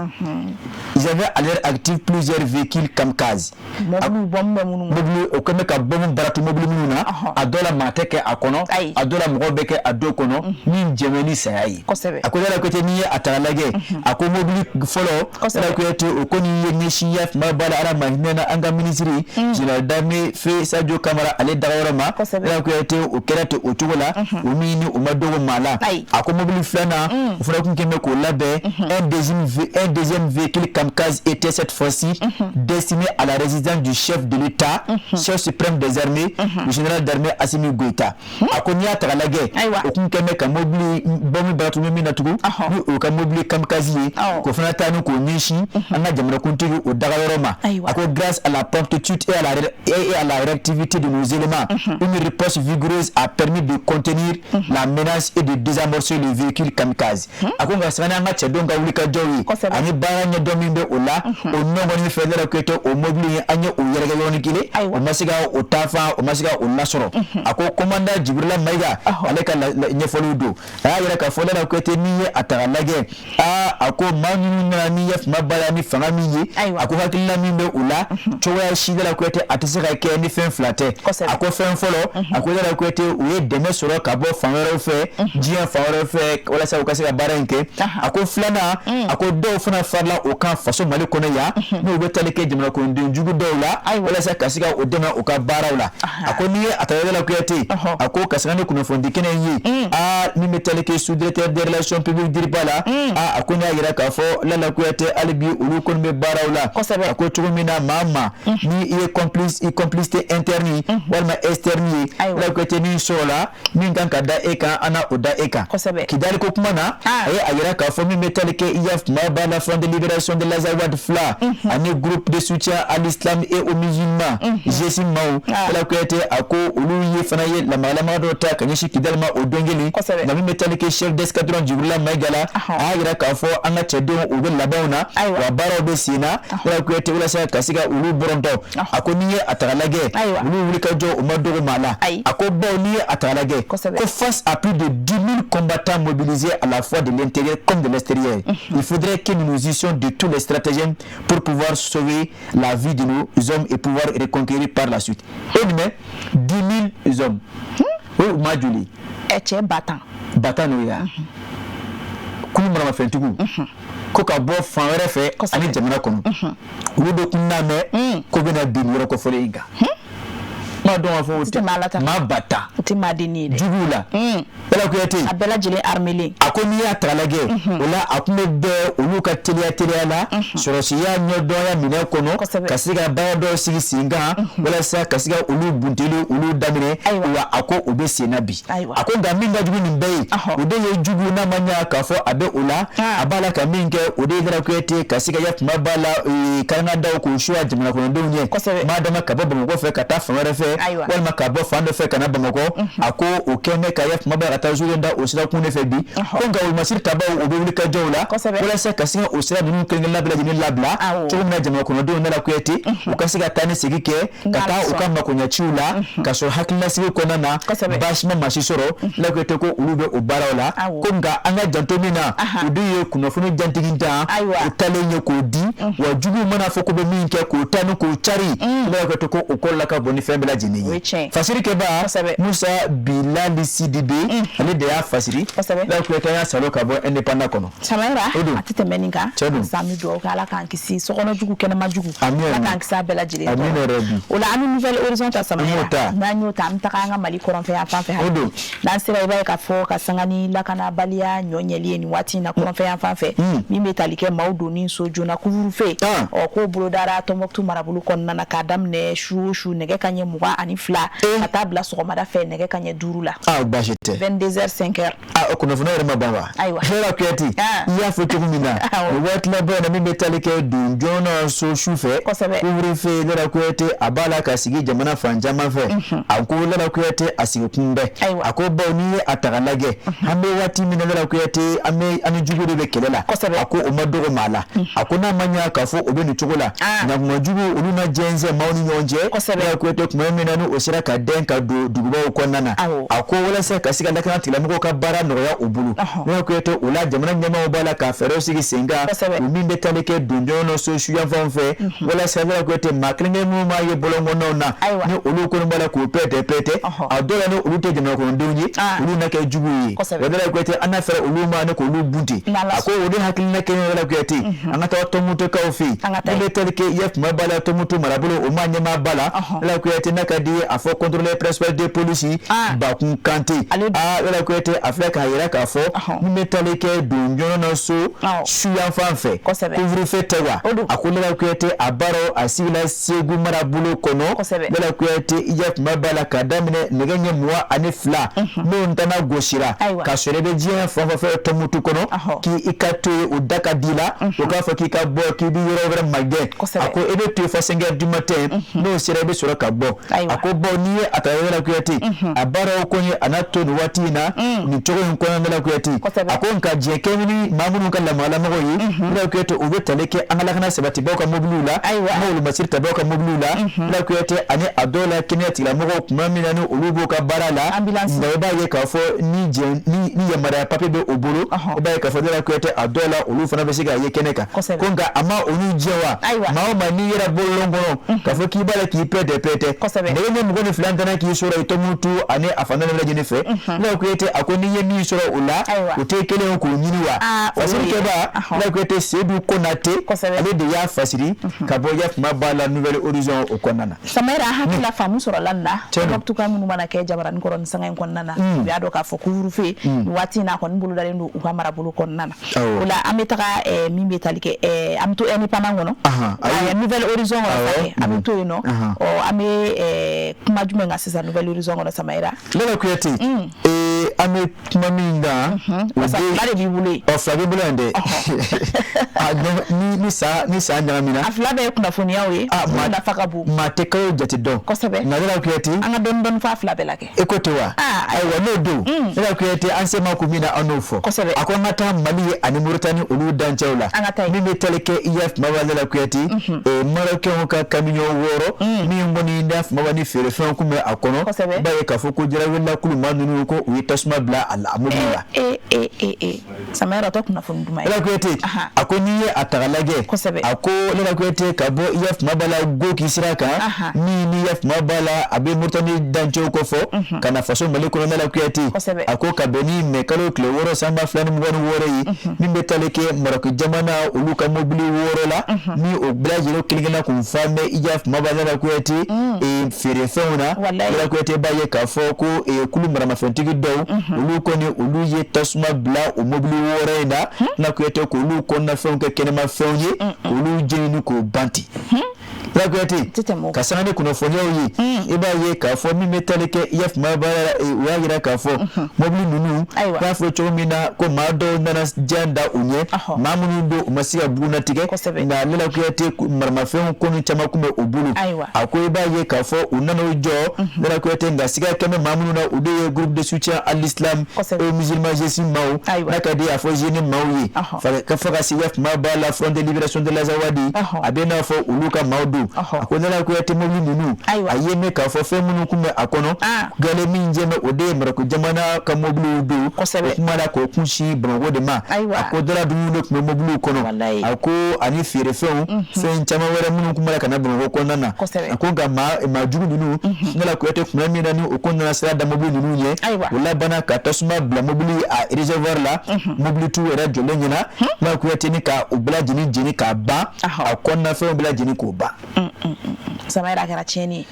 ils avaient à leur actif plusieurs véhicules kamikazes mobili o kɛmɛ ka bɔmu baratu mobili minnu na a dɔ la maa tɛ kɛ a kɔnɔ a dɔ la mɔgɔ bɛ kɛ a dɔ kɔnɔ min jɛmɛ ni saya ye a ko Lala Kuyate n'i ye a taga lajɛ a ko mobili fɔlɔ Lala Kuyate o ko n'i ye ɲɛsin ya tuma b'a la ala ma hinɛ na an ka ministre général d'armée fait Sadio Kamara ale dagayɔrɔ ma Lala Kuyate o kɛra ten o cogo la o min ni o ma dogo maa la a ko mobili filanan o fana kun kɛmɛ k'o labɛn un deuxième véhicule kamikaze était cette fois-ci destiné à la résidence du chef de l'État chef suprême des armées le général d'armée Assimi Goïta a ko n'i y'a taga lajɛ o kun kɛmɛ ka mobili bɔmi baratu min na tugun ni o ka mobili kamikaze ye k'o fana taa ni k'o ɲɛsin an ka jamanakuntigi o dagayɔrɔ ma a ko grâce à la promptitude et à la réactivité de nos éléments une riposte vigoureuse a permis de contenir la menace et de désamorcer le véhicule kamikaze a ko nka sanga an ka cɛdenw ka wuli ka jɔw ye ani baara ɲɛdɔn min bɛ o la o nɔgɔnin fɛ Lala Kuyate o mobili ye an ye o yɛrɛkɛ yɔrɔnin kelen o ma se ka o taafan o ma se ka o lasɔrɔ a ko commandant Jibrila Maiga ale ka ɲɛfɔliw don a y'a yɛrɛ k'a fɔ Lala Kuyate n'i ye a taga lajɛ a ko maa minnu nana ni yafuma baara ni fanga min ye a ko hakilina min bɛ o la cogoya si Lala Kuyate a tɛ se ka kɛ ni fɛn fila tɛ a ko fɛn fɔlɔ a ko Lala Kuyate u ye dɛmɛ sɔrɔ ka bɔ fan wɛrɛw fɛ diɲɛ fan wɛrɛw fɛ walasa u ka se ka baara in kɛ a ko filanan a ko dɔw fana farila o kan faso Mali kɔnɔ yan n'u bɛ tali kɛ jamanakunden jugu dɔw la walasa ka se ka o dɛmɛ u ka baaraw la a ko n'i ye a taga Lala Kuyate a ko ka sanga ni kunnafoni kɛnɛ ye min bɛ tali kɛ sous-directeur des relations publiques DIRPA la a ko n'i y'a yira k'a fɔ Lala Kuyate hali bi olu kɔni bɛ baaraw la a ko cogo min na maa ma ni i ye complicité interne ye walima externe ye Lala Kuyate min sɔrɔ la min kan ka da e kan an na o da e kan Kidali ko kuma na a ye a yira k'a fɔ min bɛ tali kɛ IAF tuma b'a la Front de libération de l'Azawad FLA ani groupe de soutien à l'islam et aux musulmans G6 maaw Lala Kuyate a ko olu ye fana ye lamalama dɔ ta ka ɲɛsin Kidali ma o don kelen nka min bɛ tali kɛ chef d'escadron Jibrila Maiga la a y'a yira k'a fɔ an ka cɛdenw u bɛ labɛnw na wa baaraw bɛ sen na Lala Kuyate walasa ka se ka olu bɔrɔntɔ a ko n'i ye a taga lajɛ olu wuli ka jɔ u ma dogo maa la a ko baw n'i ye a taga lajɛ ko face à plus de 10 000 combattants mobilisés à la fois de l'intérieur comme de l'extérieur il faudrait que nous nous unissions de tous les stratagèmes pour pouvoir sauver la vie de nos hommes et pouvoir reconquérir par la suite. Et mais 10 000 hommes. Oui, Majuli. Et tu es battant. Battant, oui. Comment on va faire tout? Ko ka bɔ fan wɛrɛ fɛ ani jamana kɔnɔ olu bɛ kun lamɛn ko bɛna bin yɔrɔ kɔfɔlen in kan ma dɔn ka fɔ o tɛ maa ba ta o tɛ maa den ye dɛ juguw la Lala Kuyate a bɛɛ lajɛlen armelen a ko n'i y'a taga lajɛ o la a kun bɛ bɛɛ olu ka teliya la sɔrɔsiya ɲɛdɔnya minɛ kɔnɔ ka se ka baara dɔw sigi sen kan walasa ka se ka olu bunteli olu daminɛ wa a ko o bɛ sen na bi a ko nka min ka jugu nin bɛɛ ye o de ye jugu n'a ma ɲɛ k'a fɔ a bɛ o la a b'a la ka min kɛ o de ye Lala Kuyate ka se ka yakuma b'a la karangadaw k'o suwa jamana kɔnɔdenw ɲɛ maa dama ka bɔ Bamakɔ fɛ ka taa fan wɛrɛ fɛ walima ka bɔ fan dɔ fɛ ka na Bamakɔ a ko o kɛ mɛ ka yakuma b'a ka taa zulen da o sira kun de fɛ bi ko nka o masiri tabaw o bɛ wuli ka jɔw la walasa ka se ka o sira ninnu kelen-kelenna bɛɛ lajɛlen labila cogo min na jamana kɔnɔdenw Lala Kuyate u ka se ka taa ni segin kɛ ka taa u ka makoɲɛciw la ka sɔrɔ hakililasigi kɔnɔna na baasi ma maa si sɔrɔ Lala Kuyate ko olu bɛ o baaraw la ko nka an ka janto min na o de ye kunnafoni jantigi tan o talen ye k'o di wa juguw mana fɔ ko bɛ min kɛ k'o ta ni k'o cari Lala Kuyate ko o kɔrɔ la ka bɔ ni fɛn bɛɛ lajɛlen lajɛlen fasiri kɛba Musa Bilali Sidibe ale de y'a fasiri la kuyata y'a salo ka bɔ indépendant kɔnɔ Samaira a tɛ tɛmɛ nin kan sami dugawu kɛ Ala k'an kisi sokɔnɔ jugu kɛnɛma jugu Ala k'an kisi a bɛɛ lajɛlen o la an bɛ nouvelle horizon ta Samaira n'an y'o ta an bɛ taga an ka Mali kɔrɔnfɛyan fan fɛ n'an sera i b'a ye k'a fɔ ka sanga ni lakanabaliya ɲɔ ɲɛli ye nin waati in na kɔrɔnfɛyan fan fɛ min bɛ tali kɛ maaw donni so joona couvre-feu k'o bolodara Tɔnbukutu marabolo kɔnɔna na k'a daminɛ su o su nɛgɛ kanɲɛ 22 ka taa bila sɔgɔmada fɛ nɛgɛ kanɲɛ 5 la baasi tɛ 22h 5h o kunnafoni yɛrɛ ma ban wa ayiwa hɛrɛ kuyati i y'a fɔ cogo min na o waati laban na min bɛ tali kɛ don joona so su fɛ couvre-feu Lala Kuyate a b'a la ka sigi jamana fan caman fɛ a ko Lala Kuyate a sigi kunbɛn a ko bawo n'i ye a ta ka lajɛ an bɛ waati min na Lala Kuyate an ni jugu de bɛ kɛlɛ la a ko o ma dogo maa la a ko n'a ma ɲɛ k'a fɔ o bɛ nin cogo la ɲakuma jugu olu na jɛnsɛn maaw ni ɲɔgɔn cɛ Lala Kuyate tuma min na ni o sera ka den ka don dugubaw kɔnɔna na a ko walasa ka se ka lakana tigilamɔgɔw ka baara nɔgɔya o bolo Lala Kuyate o la jamana ɲɛmaaw b'a la ka fɛɛrɛw sigi sen kan u min bɛ tali kɛ don joona so suyanfanw fɛ walasa Lala Kuyate maa kelen minnu b'a ye bɔlɔnkɔnɔnaw na ni olu kɔni b'a la k'u pɛtɛ a dɔw la ni olu tɛ jamana kɔnɔdenw ye olu na kɛ jugu ye Lala Kuyate an n'a fɛɛrɛ olu ma ni k'olu bunte a ko o de hakilina kelen Lala Kuyate an ka taa Tɔnbukutukaw fɛ yen min bɛ tali kɛ IEF kuma b'a la Tɔnbukutu marabolo o ma ɲɛmaa ba la Lala Kuyate n'a ka di a fɔ contrôleur principal de police Bakun Kante Lala Kuyate a filɛ k'a jira k'a fɔ min bɛ tali kɛ don joona na so suyanfan fɛ couvre-feu tɛ wa a ko Lala Kuyate a baaraw a sigila Segu marabolo kɔnɔ Lala Kuyate IEF kuma b'a la ka daminɛ nɛgɛ ɲɛ 22 n'o ntana gosira ka sɔrɔ i bɛ diɲɛ fan o fan fɛ Tɔnbukutu kɔnɔ k'i ka to yen o da ka di la o k'a fɔ k'i ka bɔ k'i bɛ yɔrɔ wɛrɛ magɛn a ko i bɛ to yen fɔ 5h du matin n'o sera i bɛ sɔrɔ ka bɔ a ko bawo n'i ye a ta Lala Kuyate a baaraw kɔni a n'a to nin waati in na nin cogo in kɔnɔ Lala Kuyate a ko nka diɲɛ kɛ ni maa minnu ka lamɔlamɔgɔw ye Lala Kuyate u bɛ tali kɛ an ka lakana sabatibaw ka mobiliw la n'olu masiri tabaw ka mobiliw la Lala Kuyate ani a dɔw la kɛnɛya tigilamɔgɔw tuma min na ni olu b'u ka baara la nka i b'a ye k'a fɔ ni yamaruya papiye bɛ o bolo i b'a ye k'a fɔ Lala Kuyate a dɔw la olu fana bɛ se k'a ye kɛnɛ kan ko nka a ma olu jɛ wa maa o maa n'i yɛrɛ bololon kɔnɔ k'a fɔ k'i b'a la k'i pɛtɛ nɛgɛ ɲɛ 22 tana k'i sɔrɔ i Tɔnbukutu ani a fan bɛɛ lajɛlen fɛ Lala Kuyate a ko n'i ye min sɔrɔ o la o tɛ kelen ye k'o ɲini wa fasirikɛba Lala Kuyate Seydou Konate ale de y'a fasiri ka bɔ IEF kuma b'a la nouvelle horizon o kɔnɔna na Samaira hakilila faamu sɔrɔla nin na Tɔnbukutuka minnu mana kɛ jabaranin kɔrɔ nin sanga in kɔnɔna na u y'a dɔn k'a fɔ couvre-feu nin waati in na a kɔni bolodalen don u ka marabolo kɔnɔna na o la an bɛ taga min bɛ tali kɛ an bɛ to indépendant kɔnɔ nouvelle horizon kɔnɔ an bɛ to yen nɔ an bɛ kuma jumɛn kan sisan nouvelle horizon kɔnɔ Samaira Lala Kuyate an bɛ kuma min kan fila de b'i bolo yen fila b'i bolo yan dɛ ni san ɲagamina a fila bɛɛ ye kunnafoniyaw ye mun nafa ka bon maa tɛ kalo jate dɔn kosɛbɛ nka Lala Kuyate an ka dɔɔni f'a fila bɛɛ la kɛ e ko ten wa ayiwa n'o don Lala Kuyate an se ma kun min na an n'o fɔ a ko an ka taa Mali ani Mauritanie olu dancɛw la min bɛ tali kɛ IEF kuma b'a Lala Kuyate Marokɛnw ka camion 6 min kɔni n'a kuma b'a ni feerefɛnw kun bɛ a kɔnɔ i b'a ye k'a fɔ ko jarabilila kulumaa ninnu ko u ye tasuma bila a mobili la Samaira tɔ kunnafoni duman ye Lala Kuyate a ko n'i ye a ta ka lajɛ a ko Lala Kuyate ka bɔ IEF kuma b'a la Goki sira kan min ni IEF kuma b'a la a bɛ Mauritanie dancɛw kɔfɔ ka na faso Mali kɔnɔ Lala Kuyate a ko ka bɛn ni mai kalo tile 6 san 2026 ye min bɛ tali kɛ Maroc jamana olu ka mobili 6 la ni o bɛɛ lajɛlen kelen-kelenna kun fan bɛ IEF kuma b'a Lala Kuyate feerefɛnw na Lala Kuyate b'a ye k'a fɔ ko kulu maramafɛntigi dɔw olu kɔni olu ye tasuma bila o mobili 6 in na Lala Kuyate k'olu kɔnɔnafɛnw kɛ kɛnɛmafɛnw ye k'olu jeni k'o banti Lala Kuyate ka sanga ni kunnafoniyaw ye i b'a ye k'a fɔ min bɛ tali kɛ IEF kuma b'a la u y'a jira k'a fɔ mobili ninnu k'a fɔ cogo min na ko maa dɔw nana diyan da u ɲɛ maa minnu don u ma se ka bugun latigɛ nka Lala Kuyate maramafɛnw kɔni caman kun bɛ o bolo a ko i b'a ye k'a fɔ u nana o jɔ Lala Kuyate nka siga kɛmɛ maa minnu na u de ye groupe de soutien à l'islam et musulman Jesi maaw n'a ka di a fɔ jeune maaw ye fo ka se IEF kuma b'a la front de libération de l'Azawadi a bɛ n'a fɔ olu ka maaw don ako dala kuyate mobili nunu ayeme ka fo fe munu kuma akono gale min jeme ode mara ko jamana ka mobili du kuma da ko kunshi bango de ma ako dala dunu ko mobili kono ako ani fere fe fe chama wala munu kuma kana bango ko nana ako ga ma jugu nunu dala kuyate kuma mi nani o konna sala da mobili nunu ye wala bana ka tasuma bla mobili a reservoir la mobili tu era jolenyina na kuyate ni ka obla jini ka ba akonna fe obla jini ko ba Samaira akira cheni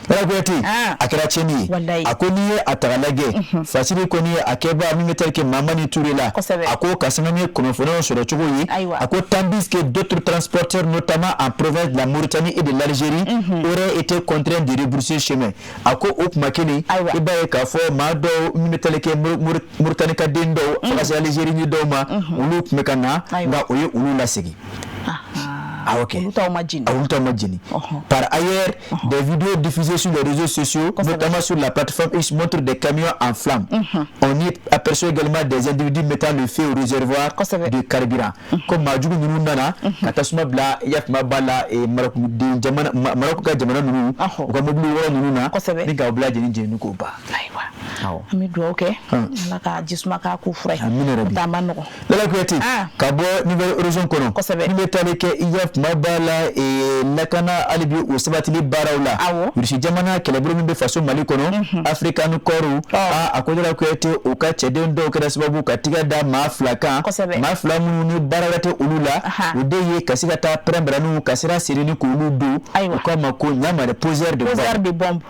akira cheni akoni atagalage fasiri koni akeba mingetel ke mamani turela ako kasanane konofono sur le chogoyi ako tandis que d'autres transporteurs notamment en province de la Mauritanie et de l'Algérie auraient été contraints de rebrousser chemin ako op makeni ibaye ka fo mado mingetel ke Mauritanie ka dendo face à l'Algérie ni doma ulu mekana nga oye ulu lasegi ok. Par ailleurs, des vidéos diffusées sur les réseaux sociaux, notamment sur la plateforme X, montrent des camions en flammes. On y aperçoit également des individus mettant le feu au réservoir de carburant. Comme Madjougou Nunana, Katasuma Bla, Yakma Bala et Maroc Jamana Nunu, comme Blue Nuna, Nika Bla Jenny Nukoba. Amidou, ok. Laka Jismaka Koufre. Tamano. La Kueti, Kabo, Nouvelle Horizon Kono, Nimetaleke, Yaf Mabala et Nakana Alibi ou Sabatili Baraula. Rishi Jamana, Kelabro de façon Malikono, African Koru, à côté de la Kueti, au Kachedendo, Krasbabu, Katigada, Maflaka, Maflamu, Barate Ulula, Udeye, Kasigata, Prembranu, Kasira, Sirinu, Kuludu, comme Konyama, le poseur de bombes.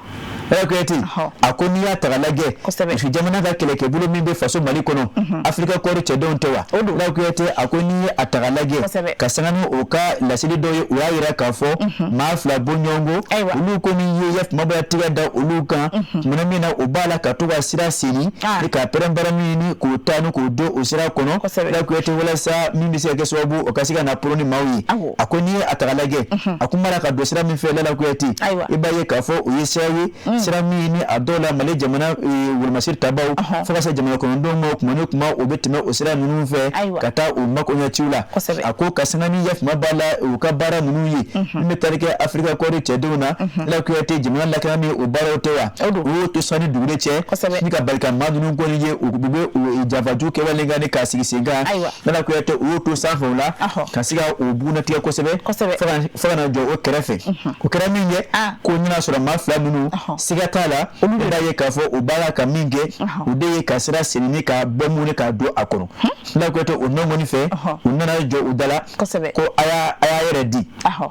Akonia tagalage je jamana ga keleke bulo mimbe faso malikono Afrika kori chedon tewa la kuyete akoni atagalage kasangano oka la sili doye uyaira kafo mafla bonyongo uluko ni yef mabaya tiga da uluka munamina ubala katuga sira sini ika perembara mini kutanu kudo usira kono la kuyete wala sa mimbe se keswabu okasiga na proni mawi akoni atagalage akumara ka dosira mifela la kuyete ibaye kafo uyesawi sirami ni adola male jamana wulmasir tabau fokasa jamana ko ndongo kumane kuma obetime osira nunu fe kata o makonya chiula ako kasangani yaf mabala ukabara nunu yi metarike Afrika ko chedona la kuyate jamana la kami ubara tewa o to sani dugure che ni ka balka madunu ko ni ubube o javaju ke walenga ni kasigisinga la kuyate o to safola kasiga obuna tia ko sebe fokana na jo o kerefe ko keraminge ko nyina sura mafla nunu sigatala udaye kafo ubala kaminge udeye kasira sinini ka bemune ka do akono la ko to onongo ni fe unana jo udala ko aya ready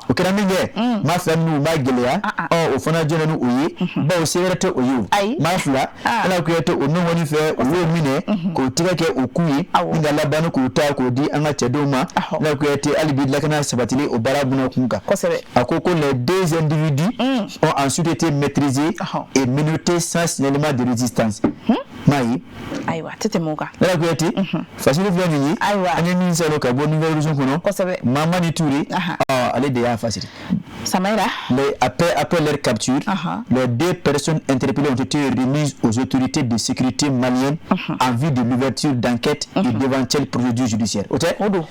ukira minge mafla nu magelea o ofana jona nu uyi ba o sigarete uyu mafla la ko to onongo ni fe uwo mine ko tigake okuyi inga labanu ko ta ko di anga chedoma la ko yete alibi la kana sabatili obara buna kunka akoko les deux individus ont ensuite été maîtrisés et menottés sans signalement de résistance. Maï. Aïwa, tete moka. La kuyati. Facile via ni. Aïwa. Anya ni salo ka bon nouvelle raison kono. Maman ni touré. Allez déjà facile. Samaira. Après leur capture, les deux personnes interpellées ont été remises aux autorités de sécurité maliennes en vue de l'ouverture d'enquête et d'éventuelles procédures judiciaires. Ok?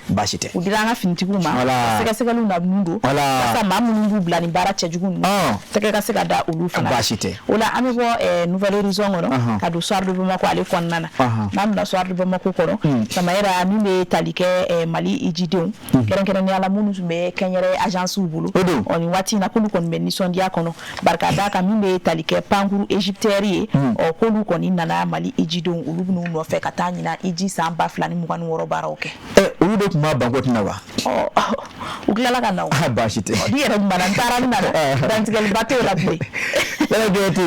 Bachite. Udilanga fintiku ma. Voilà. Seka luna mundo. Voilà. Sasa mamu nungu blani bara chejugun. Seka da ulu fana. Bachite. Ola amebo nouvelle horizon ngono. Kadu soir de bamako ale konnana. Namna soir de bamako kono. Samaira mimbe talike Mali ijidon. Keren ni ala munu be kenyere agence ubulu. Oni wati na kulu kon benni sondia kono barka daka mimbe talike panguru egyptieri o kolu kon nana Mali ijidon ulubnu no fe katani na iji samba flani muganu woro baroke uludo kuma bangot nawa uglala kana bashite diere mbana ntara ni nana dantigel batte la play la geti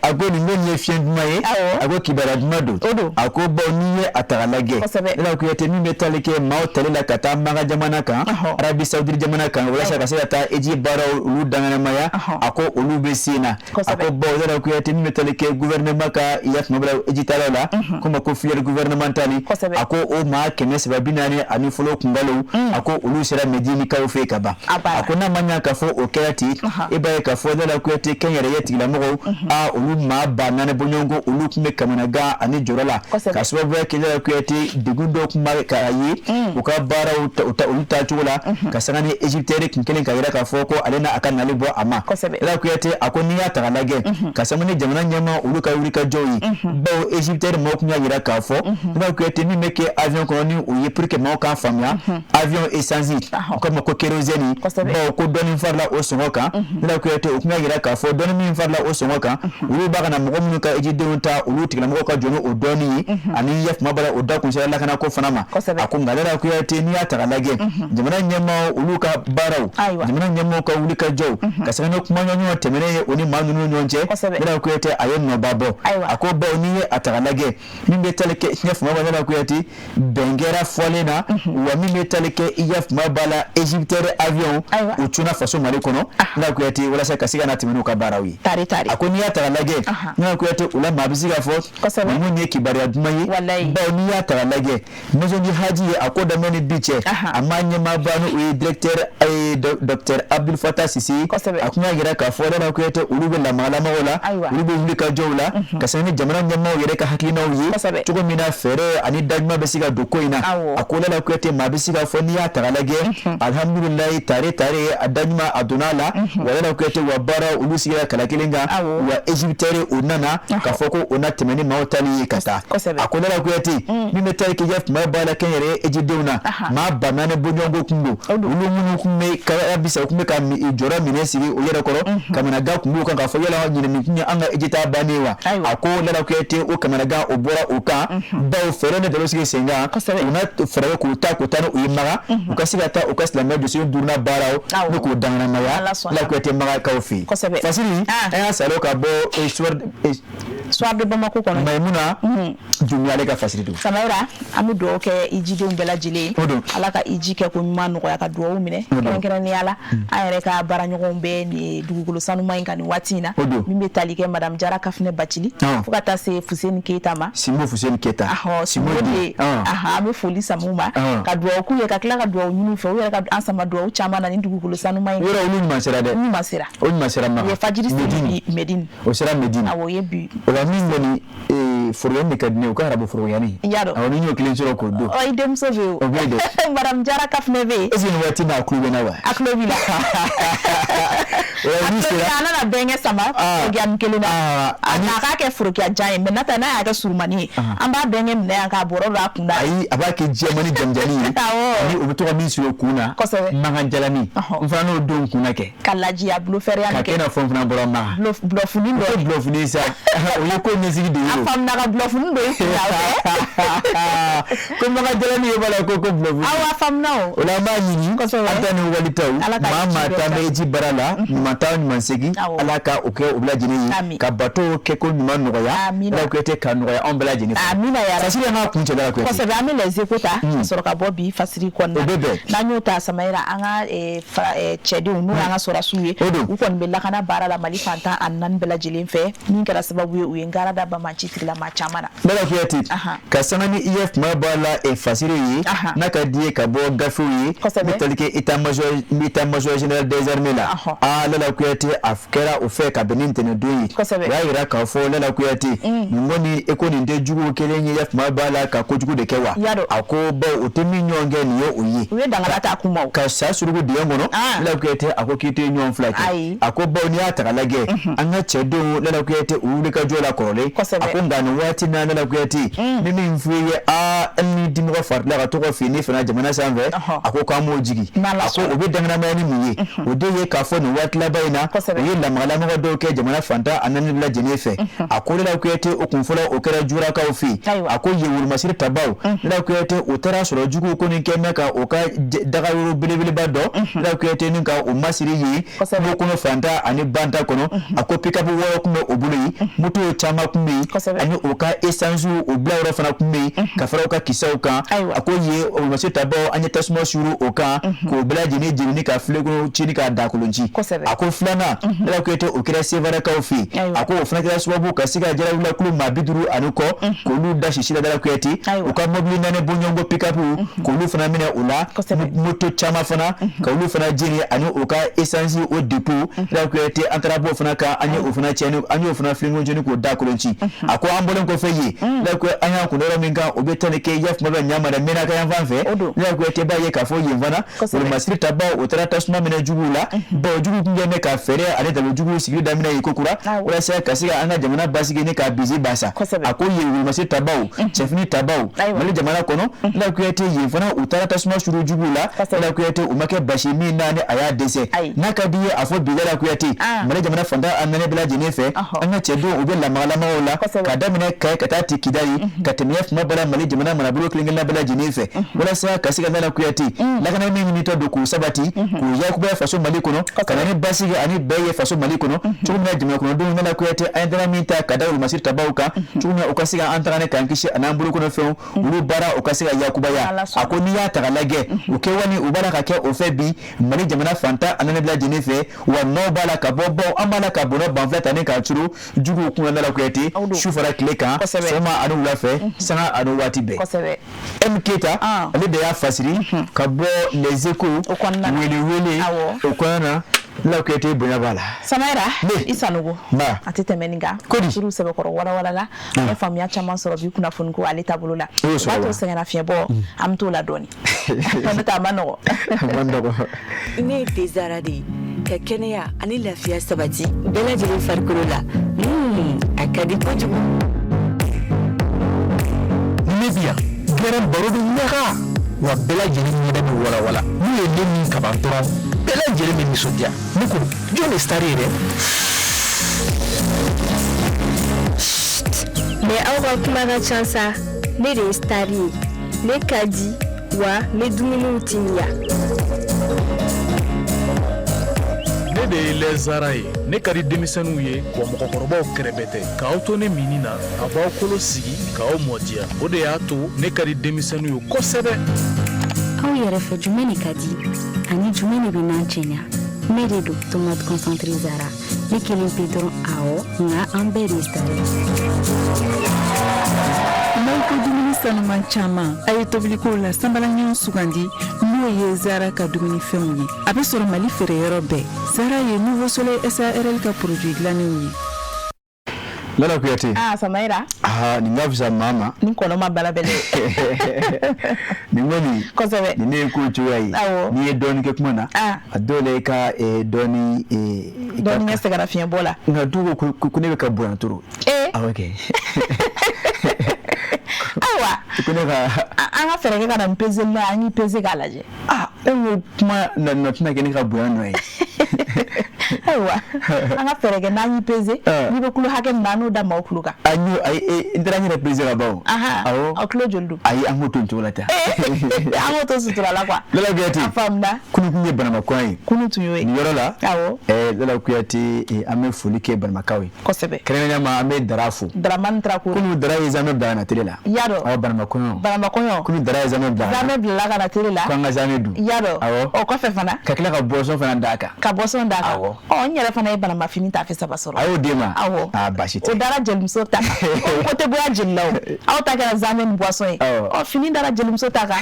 agoni nyenye fiendmaye ago kibarad mado ako boniye atagalage la ko yete mimbe talike maotale la kata manga jamana kan Arabie Saoudite jamana kan wala shaka ta eji bara ulu dangana maya ako ulu besina ako bawdara ko yete metalike gouvernement ka yat mabra eji talala kuma ko fier gouvernementali ako o ma kenes babinani ani folo kungalo ako ulu sera medini ka ofe ka ba akona manya ka fo okerati ibaye ka fo dala ku yete kenyere yeti la mo ulu ma ba nane bonyongo ulu kume kamana ga ani jorola ka sababu yake dala ku yete digundo kuma ka yi uka bara ulu ta chula ka sangani egyptere kinkelen ka yira ka fo ko alena akan nalibo ama dala ku yete akoni ya tagalage ka samani jamana nyama ulu ka yuri ka joyi bo egyptere mo kunya yira ka fo dala ku yete mi meke avion ko ni uyi pour que mo ka famia avion essence comme ko kerosene bo ko doni farla o songoka dala ku yete okunya yira ka fo doni mi farla o songoka ulu baga na mo mun ka ejide unta ulu tigla mo ka jono o doni ani yef mabara o da kun sala la kana ko fanama akunga dala ku yete ni atagalage jamana nyama ulu ka barau jamana nyama ka ulu ka jow ka sanga kuma nyonyo temene oni manunu nyonje dala ku yete ayen no babo ako ba oni atagalage mimbe teleke yef mabara dala ku yete bengera folena wa mimbe teleke yef mabala egyptere avion uchuna faso mali kono dala ku yete wala sa kasiga na timenu ka barawi tari akoni atagalage dala ku yete ula mabisiga fo mun ye kibari adumayi ba oni atagalage mozo ni haji akoda meni biche amanye mabanu u directeur Dr Abdul Fattah Sisi akunya gira ka fo dala ku yete ulube la malama wala ulube ulika jowla kasani jamana nyama yere ka hakina uyi tugo mina fere ani dagma besiga dokoina akola la ku yete mabisiga fo ni atagalage alhamdulillah tare adagma adunala wala la ku yete wabara ulusiga kala kilinga wa egyptere unana ka foko una temeni mautali kata akola la ku yete mime tare ke yef mabala kenyere ejiduna ma banane bonyongo kungo ulumunu kumme ka bisa kumme ka jora minesiri oyera koro kamana ga kungo kan ka fo yela nyine minya anga ejita banewa akola la ku yete o kamana ga obora oka ba fere ne dalosi senga una fere ko ta ko tano uyimaga ukasiga ta ukasla medo si durna barao ne ko dangana maya la ku yete maga ka ofi fasili salo ka bo soir de Bamako kono Maimuna jumia le ka fasili Samaira ami do ke ijide umbela jile ala ka ijike ko nyuma no ya ka do umine keren ni ala ayere ka baranyo ngombe ni dugugulu sanu mainga ni watina mimbe talike madame Jara Kafne Bachili fukata se Fuseni Keita ma Simo Fuseni Keita Simo de me foli samuma ka do ku ye ka kila ka do nyunu fe ye ka ansama do chama na ni dugugulu sanu mainga wera ulu masira de masira ma ye fajiri Medine o sera Medine awo ye bi o mingo ni furuyani kadne ko harabo furuyani awoni nyo kilenjiro ko do o idem so be o bede madame Jara Kafne be ezini watina akluwe na wa akluwe la o ni sera ana na benge sama o gyam kelina ana ka ke furukia jaye menata na ya ka surmani amba benge mne aka boro ra kunda ai abake jemani jamjani ni obuto mi siro kuna maganjalani mfano don kuna ke kalaji ya blue fer ya ke ka na fon funa boro ma blofuni ndo blofuni sa o yeko nyezigi de yo afam na blofuni ndo ko maganjalani yo bala ko blofuni awa fam na o la ma nyini atani walitaw mama tameji barala mata ni mansegi alaka oke obla jini ka bato ke ko nyuma no ya la ko ete kan no ya ombla jini amina ya fasiri na ku ntela ko ko se ba mi lezi kota soro ka bobi fasiri ko na nyota Samaira anga chedi unu anga sora suye ukon be la kana barala mali fanta annan bela jilin fe min kala sababu u ngara da ba ma chitri la ma chamana bela ko ete ka sanani ef ma bala fasiri yi na ka die ka bo gafu yi metalike ita major general des armées la la ko ete afkera o fe ka benin tene doyi ya ira ka fo la ko ete ngoni ekoni nde jugo kelenye ef ma bala ka ko jugo de kewa ako ba o temi nyonge ni yo oyi we dangala ta kuma ka sa surugo de ngono la ko ete ako kite nyon flake ako ba ni ata lage anga chedo la ko ete uli ka jola korole ako ngano wati na la ko ete mimi mfuye ni dimo farla ka to ko fini fina jamana sanve ako ka mo jigi ako obi dangana mani miye o de ye ka fo no wati la baina o ye la mala mo do ke jamana fanta anani la jenefe ako la ko ete o kunfola o kera jura ka ofi ako ye wul masir tabaw la ko ete o tara soro jugu ko ni kemeka o ka daga wuro bilibili bado la ko ete ni ka o masiri yi mo kono fanta ani banta kono ako pick up wo ko obuli mutu chama kumbi ani o ka essence o bila yɔrɔ fana kun bɛ ka fara o ka kisɛw kan a ko ye o ma se tabaw an ye tasuma suru o kan k'o bɛɛ lajɛlen jeni ka filenkolon ci ni k'a da kolon ci a ko filanan Ala ko o kɛra sevarakaw fɛ yen a ko o fana kɛra sababu ka se ka Jalawula kulu maa 50 ani kɔ k'olu da sisi la Ala ko u ka mobili naani bɔɲɔgɔnko pick-up k'olu fana minɛ o la moto caman fana k'olu fana jeni ani o ka essence o dépôt Ala ko an taara bɔ o fana kan an ye o fana cɛni an ye o fana filenkolon jeni k'o da kolon ci a ko an bɔlen kɔfɛ yen Ala ko an y'an kun yɔrɔ min kan o bɛ taa ni kɛ yafuma bɛ ɲama dɛ mɛna ka yan fan fɛ Ala ko b'a ye k'a fɔ yen fana o masiri tabaw o taara tasuma minɛ juguw la bawo juguw tun kɛn bɛ ka fɛɛrɛ ale dama juguw sigili daminɛ yen kokura walasa ka se ka an ka jamana basigi ni k'a bisi basa a ko yen masiri tabaw cɛfini tabaw Mali jamana kɔnɔ Ala ko yen fana u taara tasuma suru juguw la Ala ko u ma kɛ basi min na ni a y'a dɛsɛ n'a ka di ye a fɔ bi Ala ko Mali jamana fantan a mɛnɛ bɛɛ lajɛlen fɛ an ka cɛdenw u bɛ lamagalamaw la ka daminɛ Kayi ka taa ti Kidali ka tɛmɛ fuma bala Mali jamana marabolo kelen-kelenna bɛɛ lajɛlen fɛ walasa ka se ka Ala ko lakana min ɲinitɔ don k'u sabati k'u yakubaya faso Mali kɔnɔ ka na ni basigi ani bɛɛ ye faso Mali kɔnɔ cogo min na jamana kɔnɔdenw Ala ko an ye dara min ta ka da olu masiri tabaw kan cogo min na u ka se ka an taga ni k'an kisi a n'an bolo kɔnɔ fɛnw olu baara u ka se ka yakubaya a ko n'i y'a ta ka lajɛ u kɛwale u b'a la ka kɛ o fɛ bi Mali jamana fantan a nana bɛɛ lajɛlen fɛ wa nɔw b'a la ka bɔ an b'a la ka bɔnɔ banfula ta ni k'a turu juguw kunna Ala ko su fara tile kan sɔgɔma ani wula fɛ sanga ani waati bɛɛ M Keita ale de y'a fasiri ka bɔ les échos wele o kɔnɔna na Ala ko bonya b'a la Samaira i sanogo a tɛ tɛmɛ nin kan suru sɛbɛkɔrɔ walawala la an ye faamuya caman sɔrɔ bi kunnafoni ko ale taabolo la b'a to sɛgɛnna fiɲɛbɔ an bɛ t'o la dɔɔni n'o tɛ a ma nɔgɔ ne ye Tezara de ye ka kɛnɛya ani lafiya sabati bɛɛ lajɛlen farikolo la a ka di kojugu ne bi yan gɛrɛ baro bɛ ɲaga wa bɛɛ lajɛlen ɲɛda bɛ walawala n'u ye ne min kaban dɔrɔn bɛɛ lajɛlen bɛ nisɔndiya ne ko jɔn de star yɛrɛ mais aw ka kuma ka ca sa ne de ye star ye ne ka di wa ne dumuniw timiya ne de ye lɛzara ye ne ka di denmisɛnninw ye wa mɔgɔkɔrɔbaw kɛrɛbɛ tɛ k'aw to ne mini na a b'aw kolo sigi k'aw mɔdiya o de y'a to ne ka di denmisɛnninw ye kosɛbɛ aw yɛrɛ fɛ jumɛn de ka di ani jumɛn de bɛ n'an cɛɲa ne de don tomate concentré Zara ne kelen pe dɔrɔn awɔ nka an bɛɛ de star n'aw ka dumuni sanuman caman a ye tobiliko la sanbalaɲɛw sugandi n'o ye Zara ka dumunifɛnw ye a bɛ sɔrɔ Mali feereyɔrɔ bɛɛ Zara ye Nouveau Soleil SARL ka produit dilannenw ye Lala Kuyate Samaira ni nga fisa mama ni kono ma bala bele ni ngoni kosebe ni ne ko tuwai ni ye doni ke kuma na a dole ka doni ne segara fiye bola nga dugo ku ne ka buran turu okay awa kune ka an ka fere ka na mpeze na an yi peze ka laje en kuma na tuna ke ne ka buran no awa an ka fere ke na an yi peze ni ko kulu hake na no da ma kulu ka anyu ai indra ni peze la bawo awo aklo joldu ai an moto ntola ta an moto sutura la kwa Lala Kuyate famna kunu kunye bana makwai kunu tunyoe ni yoro la awo Lala Kuyate ame fulike bana makawi kosebe krenenya ma ame darafu draman traku kunu daraye zame bana telela yaro awo bana makonyo kunu daraye zame bla kana telela kwanga zame du yaro o ko fe fana ka kila ka boso fana daka o nyere fana e bana mafini ta fe sabasoro awo dema bashite o dara jelumso ta ko te boya jillaw aw ta kana zame boisson o fini dara jelumso ta ka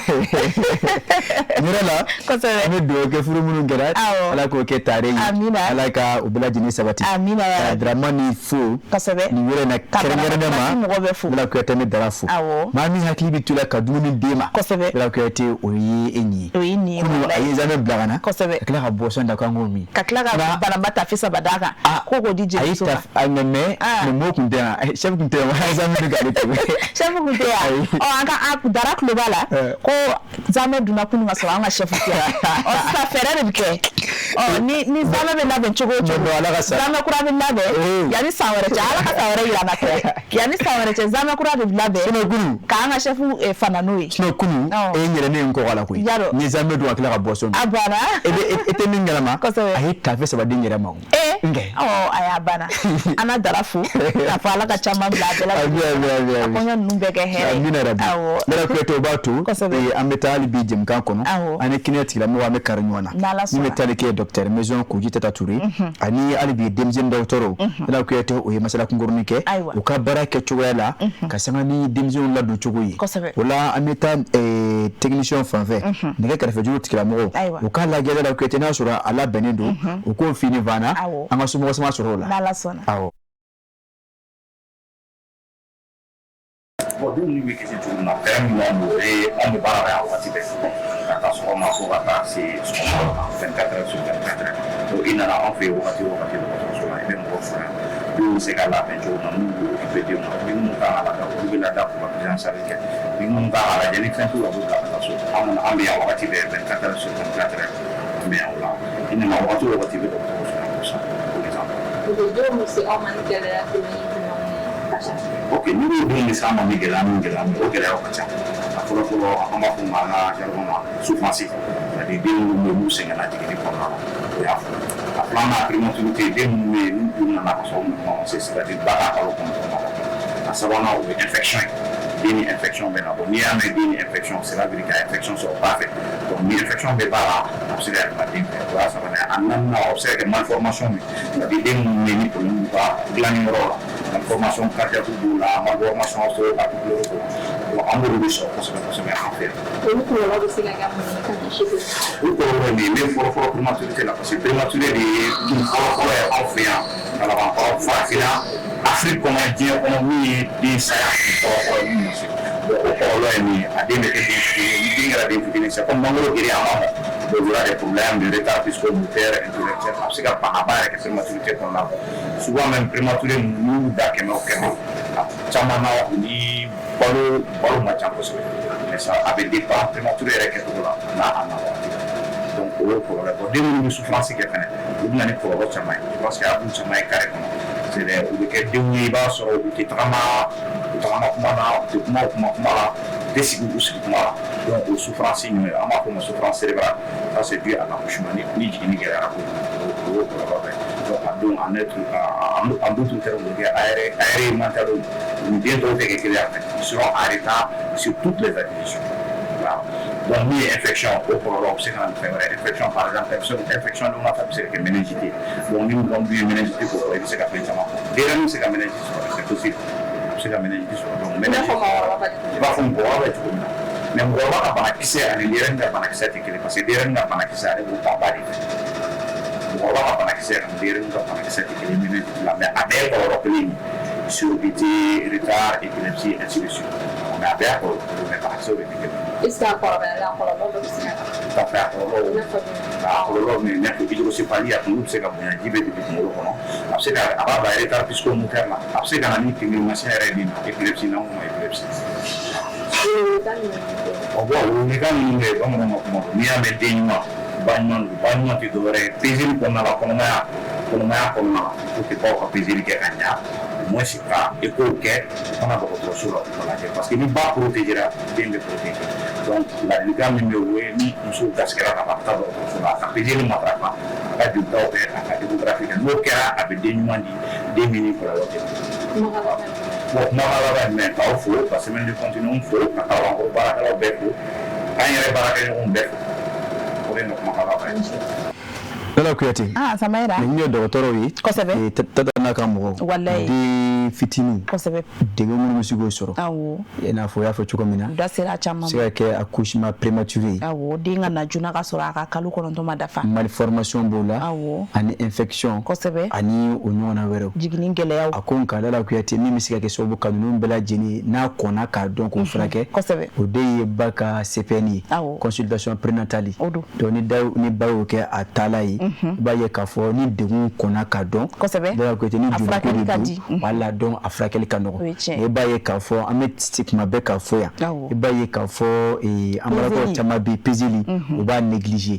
mirala kosebe ame do ke furu munu ngara ala ko ke tare ala ka ubula jini sabati amina ya dramani fu kosebe ni wore na kerengere ma ala ko teme darafu mami hakili bitula ka dumuni dema kosebe ala ko te oyi enyi kunu ayi zame blagana kosebe kila ka boso ndaka ngomi kakila ka bana mata fisa badaka ko ko dije so ameme mo kundena chef kundena wa zame du gale to chef kundena o anka dara globala ko zame duna kunu masala anga chef kundena o sa fere de ke o ni zame be na ben chogo zame kura be na be yani sawere cha ala ka sawere ila na ke yani sawere cha zame kura be na be ka anga chef fana noi no kunu nyere ne nko wala ko ni zame du akila ka boso abana ete mingala ma ayi tafe sabadi nyere ma nge aya bana ana darafu ka fa ala ka chama bla bela akonya numbe ke here awo dara ko to batu ametali bi jem kan kono ani kineti la mo wa me karnyona ni metali ke docteur maison ko jita turi ani ali bi demjen doctoro dara ko to o masala ko ngornike o ka barake chugela ka sanga ni demjen la do chugoyi wala ameta technicien fanfait ne ka refuju tikila mo o ka la gele la ko tena sura ala benendo o ko fini vana anga sumo sama sura la sona awo bon nous lui qui c'est tout na vraiment on me parle à la tibet ka so ma ko ka c'est 24 heures sur 24 heures donc il n'a en fait au parti so la même ko so nous c'est qu'à la fin jour nous qui peut dire nous ta la ko la da ko bien ça avec nous ta la jeli fin tout la ko ka so on bien au parti 24 heures sur 24 heures mais on là il n'a pas tout au parti de ça pour exemple donc c'est en manière de la ok nous devons ça miguel ok là on tient pour on va pour ma jargon souffrance c'est des nous c'est na tiki pour là ya la plan na primaturité des nous na pas c'est c'est-à-dire baka ko à savoir infection une infection ben là ni une infection c'est la vérité infection sont pas fait donc une infection ben là absolument pas voilà ça va en observe malformation mais des ni pour nous pas glanirol information cardiaque ou la malformation sur la couleur ou amour de ça parce que c'est en fait ou pour la c'est la gamme ou pour les for prématurité là parce que prématurité il faut en fait à la vente facile Afrique comme dire on oui des ça c'est comme des problèmes de retard psychomoteur intellectuel parce que par rapport à cette maturité qu'on a souvent même prématuré nous d'accord chamana ni balo macam possible mais ça avec des pas prématuré avec tout là donc pour le début de souffrance qui est fait vous n'allez pas voir chamai parce que vous chamai carré c'est le que début va sur le trauma des signes donc souffrance ama souffrance cérébrale ça c'est dû à l'accouchement ni donc en être en d'autres termes aéré mental bientôt fait que ils seront arrêtés sur toutes les activités. Donc ni infection au prolongement c'est quand même infection par exemple infection de notre c'est que méningite donc nous avons vu méningite pour éviter qu'après ça déjà nous c'est que méningite c'est possible c'est que méningite donc méningite va fond pour avec mais on va pas qui c'est aller dire n'a pas accès que parce que dire n'a pas accès à vous pas parler on va pas accès à dire n'a pas accès que les méningite là mais avec européen surdité retard épilepsie ainsi de suite on a bien pour mais pas accès está para la colombo de Sénégal ta faire pour mais n'est que hydrocéphalie à tout c'est comme un diabète de molo non après avoir va retard psychomoteur là après quand on dit que machine est épilepsie non épilepsie on voit on est quand même comme ni à mettre banman qui devrait peser pour la pour que pas peser que gagner moi c'est pas et que on a beaucoup sur parce que ni pas protéger bien de protéger donc la gamme numéro 1 ni sur casquera pas sur la peser le matrapa à du temps à démographique nous cas avec des numéros des minutes pour la bon normalement mais pas faux parce que même le continent faux quand on va pas la bête quand il va on bête pour les Dala kuyati Samaira ni docteur yi ko sebe tata na kamo wallahi di fitinu ko sebe de mo musigo soro awo ina fo ya fo chukomina da sera chama c'est que accouchement prématuré awo dinga na juna ka soro aka kalu ko ndo madafa malformation bola awo ani infection ko sebe ani onyona wero jigini ngele yawo akon ka dala kuyati mi misika ke sobo kanunu bela jeni na kona ka donc on frake ko sebe o de baka CPN consultation prénatale do ni bawo ke atala yi ba ye ka fo ni degun kona ka don ko sebe dala ko kuyate ni joli ko di wala donc a furakɛli ka nɔgɔ e b'a ye k'a fɔ an bɛ kuma bɛɛ k'a fɔ yan e b'a ye k'a fɔ amaratɔ caman bɛ peseli u b'a négliger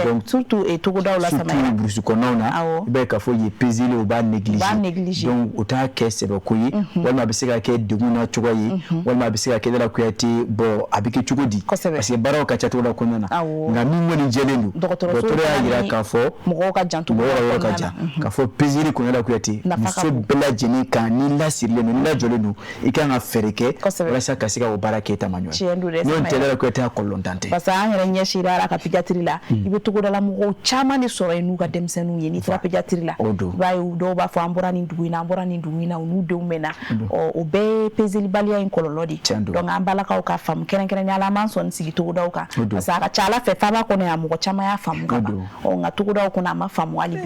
donc surtout togodaw la sama surtout burusi kɔnɔnaw na i b'a ye k'a fɔ ye peseli u b'a négliger donc u t'a kɛ sɛbɛko ye walima a bɛ se ka kɛ degun na cogo ye walima a bɛ se ka kɛ dala kuyate bon a bɛ kɛ cogo di parce que baaraw ka ca togoda kɔnɔna na nka min kɔni jɛlen don dɔgɔtɔrɔ y'a jira k'a fɔ mɔgɔw ka jan k'a fɔ peseli kɔnɔ la kuyate muso bɛɛ lajɛlen kan ni lasirilen don ni lajɔlen don i kan ka fɛɛrɛ kɛ walasa ka se ka o baara kɛ ta ma ɲɔgɔn n'o tɛ dala kuyate a kɔlɔn tan tɛ parce que an yɛrɛ ɲɛsira ka pédiatrie la i bɛ togodala mɔgɔw caman de sɔrɔ yen n'u ka denmisɛnninw ye n'i taara pédiatrie la i b'a ye dɔw b'a fɔ an bɔra nin dugu in na an bɔra nin dugu in na u n'u denw mɛnna o bɛɛ ye peselibaliya in kɔlɔlɔ de donc an balakaw ka faamu kɛrɛnkɛrɛnnenya la an b'an sɔn sigi togodaw kan parce que a ka ca ala fɛ faaba kɔnɔ yan mɔgɔ caman y'a faamu ka ban nka togodaw kɔnɔ a ma faamu hali bi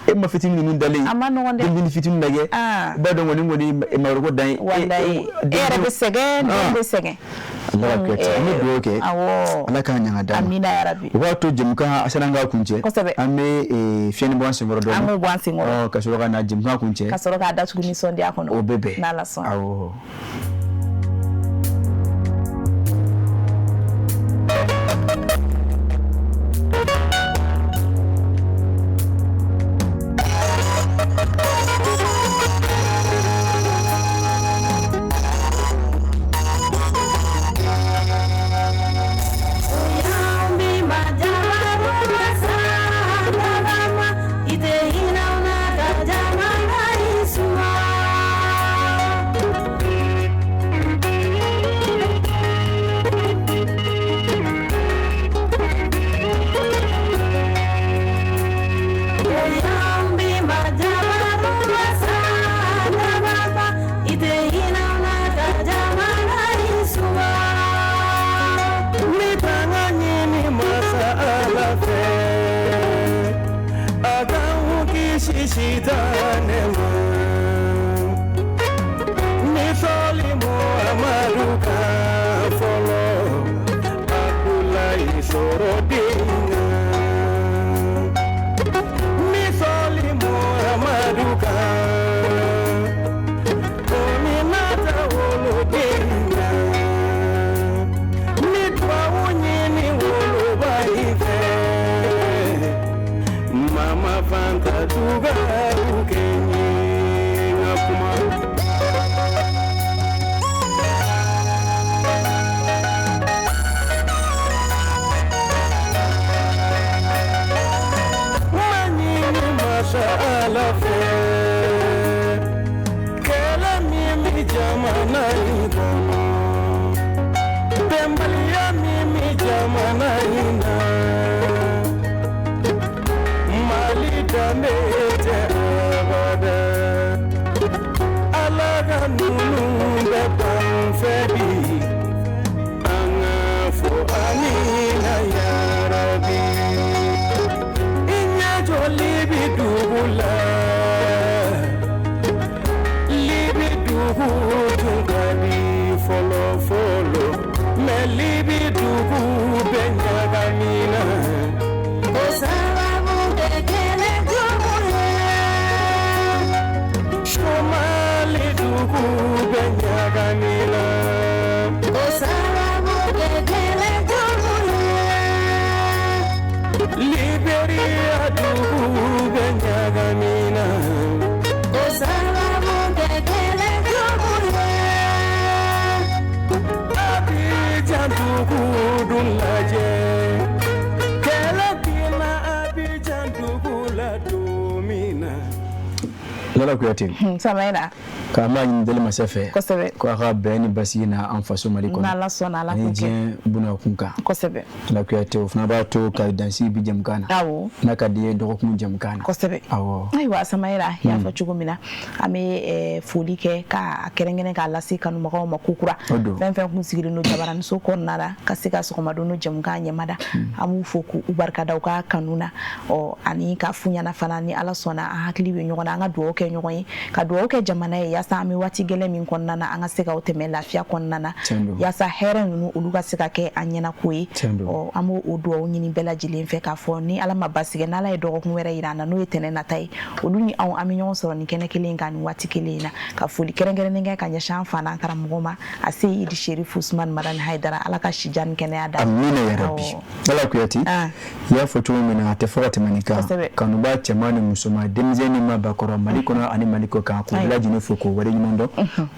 e ma fitinin ninnu dalen a ma nɔgɔn dɛ denmisɛnnin fitinin lajɛ i b'a dɔn kɔni maroko dan ye e yɛrɛ bɛ sɛgɛn den bɛ sɛgɛn ala ka kɛ an bɛ dugawu kɛ ala k'a ɲaga d'a ma amina yarabi o b'a to jɛmukan san'an k'a kuncɛ an bɛ fiɲɛni bɔ an senkɔrɔ dɔɔnin an bɛ bɔ an senkɔrɔ ka sɔrɔ ka na jɛmukan kuncɛ ka sɔrɔ k'a datugu nisɔndiya kɔnɔ o bɛ bɛn n'ala sɔn awɔ. Lala kuyate samaina kama nyindele masafe kosebe kwa ka beni basi na anfaso maliko na la sona la kunke buna kunka kosebe la kuyate ofuna bato ka dansi bi jamkana awo na kadiye doko mu jamkana kosebe awo aiwa samaira ya fa chugumina ame folike ka kerengene ka lasi kanu mako makukura fenfen kun sigiri no jabaran so konnara kasika so komado no jamkanya mada amu foku ubarka dauka kanuna o ani ka funya na fanani ala sona hakli we nyogona nga duo ke nyogoyi ka duo ke jamana ya yasa an bɛ waati gɛlɛn min kɔnɔna na an ka se ka o tɛmɛ lafiya kɔnɔna na yasa hɛrɛ ninnu olu ka se ka kɛ an ɲɛna ko ye an b'o o dugawu ɲini bɛɛ lajɛlen fɛ k'a fɔ ni Ala ma basigi n'Ala ye dɔgɔkun wɛrɛ yira an na n'o ye tɛnɛ nata ye olu ni anw an bɛ ɲɔgɔn sɔrɔ ni kɛnɛ kelen kan ni waati kelen in na ka foli kɛrɛnkɛrɛnnen kɛ ka ɲɛsin an fa n'an karamɔgɔ ma a se Idi Sherifu Usman Madani Haidara Ala ka sija ni kɛnɛya da amina ya rabbi Bala Kuyate ya fɔ cogo min na a tɛ fɔ ka tɛmɛ nin kan kanuba cɛman ni musoman denmisɛnnin ni maabakɔrɔ Mali kɔnɔ ani Mali kɔ kan k'u bɛɛ lajɛlen fo k'o wale ɲuman dɔn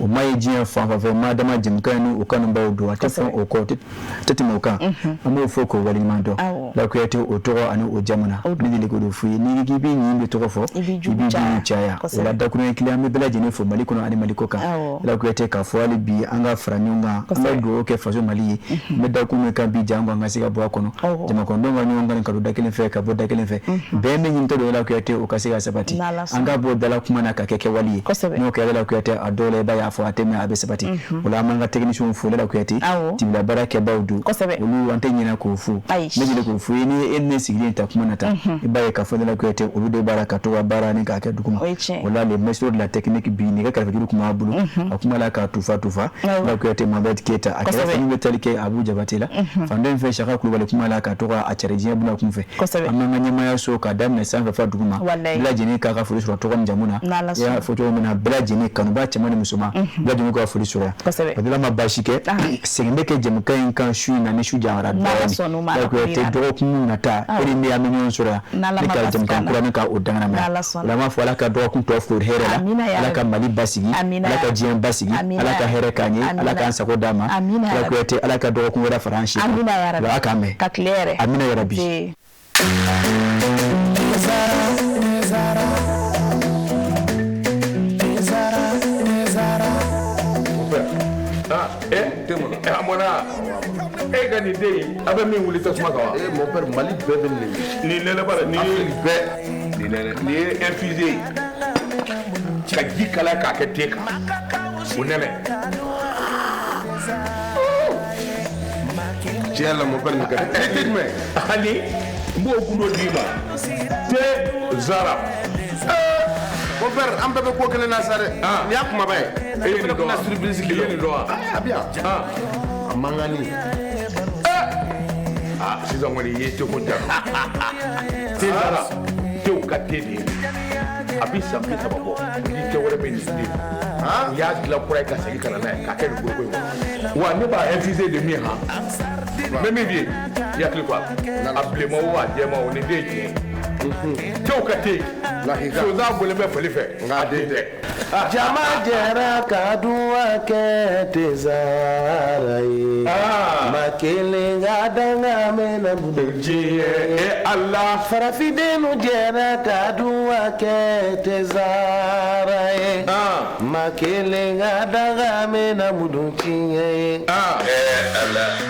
o ma ye diɲɛ fan fɛ maa dama jɛmukan ni o kanubaw don a tɛ fɛn o kɔ tɛ tɛmɛ o kan an b'o fɔ k'o wale ɲuman dɔn Bala Kuyate o tɔgɔ ani o jamana ne deli k'o de f'u ye n'i k'i bɛ ɲin bɛ tɔgɔ fɔ i b'i jugu caya o la dakuruɲɛ kelen an bɛ bɛɛ lajɛlen fo Mali kɔnɔ ani Mali kɔ kan Bala Kuyate k'a fɔ hali bi an ka fara ɲɔgɔn kan an ka dugawu kɛ faso Mali ye n bɛ dakun min kan bi jan an ka se ka bɔ a kɔnɔ jamakɔnɔdenw ka ɲɔgɔn kan ka don da kelen fɛ ka bɔ da kelen fɛ bɛn bɛ ɲinitɔ don Bala Kuyate o ka se ka sabati an ka bɔ dala kuma na ka kɛ kɛwale ye n'o kɛra Bala Kuyate a dɔw la i b'a ye a fɔ a tɛ mɛn a bɛ sabati o la an b'an ka techniciens fo Bala Kuyate tibila baara kɛbaaw don olu an tɛ ɲinɛ k'o fo ne deli k'o fo ye ni e ne sigilen ta kuma na tan i b'a ye k'a fɔ Bala Kuyate olu de b'a la ka to ka baara ni k'a kɛ duguma o la les maîtres de la technique bi nɛgɛ kɛrɛfɛjuru kun b'a bolo a kuma la k'a tufa Bala Kuyate Mohamed Keita a kɛrɛfɛ min bɛ tali kɛ Abu Jabate la fan dɔ in fɛ Saka Kulubali kuma la ka to ka a cari diɲɛ buna kun fɛ an b'an ka ɲɛmaya so k'a daminɛ sanfɛ fa duguma bɛɛ lajɛlen k'a ka foli sɔrɔ tɔgɔ ni jamu na i y'a fɔ cogo min na bɛɛ lajɛlen kanuba cɛman ni musoman bɛɛ lajɛlen ka foli sɔrɔ yan o de la ma baasi kɛ segin bɛ kɛ jɛmukan in kan su in na ni su janyara dɔɔnin Bala Kuyate dɔgɔkun nata e ni ne an bɛ ɲɔgɔn sɔrɔ yan ne ka jɛmukan kura ni ka o danganamaya o la an b'a fɔ Ala ka dɔgɔkun tɔ fori hɛrɛ la Ala ka Mali basigi Ala ka diɲɛ basigi Ala ka hɛrɛ k'an ye Ala k'an sago d'a ma Bala Kuyate Ala ka dɔgɔkun wɛrɛ fara an si kan a k'an mɛn amina ya rabbi e ka nin den in a bɛ min wuli tasuma kan wa mon père Mali bɛɛ bɛ nin nɛnɛ b'a la nin ye infusé ye ka ji kalaya k'a kɛ te kan o nɛnɛ tiɲɛ la mon père nin ka di e tɛ jumɛn ani n b'o gundo d'i ma te zara mon père an bɛɛ bɛ ko kelen na sa dɛ nin y'a kumaba ye e ye nin dɔn wa i ye nin dɔn wa a bi yan a mangani sisan kɔni i ye teko da te zara tew ka te de ye a bi san 30 bɔ ni tɛ wɛrɛ bɛ nin den u y'a dilan kura ye ka segin ka na n'a ye k'a kɛ nin goroko in kɔnɔ wa ne b'a infusé de min han n bɛ min f'i ye i hakili to a la a bilenman o a jɛman o nin den ye tiɲɛ ye tew ka te sonsan bɔlen bɛ fali fɛ nka a den tɛ jama jɛra ka duwa kɛ te Zara ye ma kelen ka danga mɛna diɲɛ Allah farafidenu jɛra ka duwa kɛ te Zara ye ma kelen ka danga mɛna mudu tiɲɛ ye Allah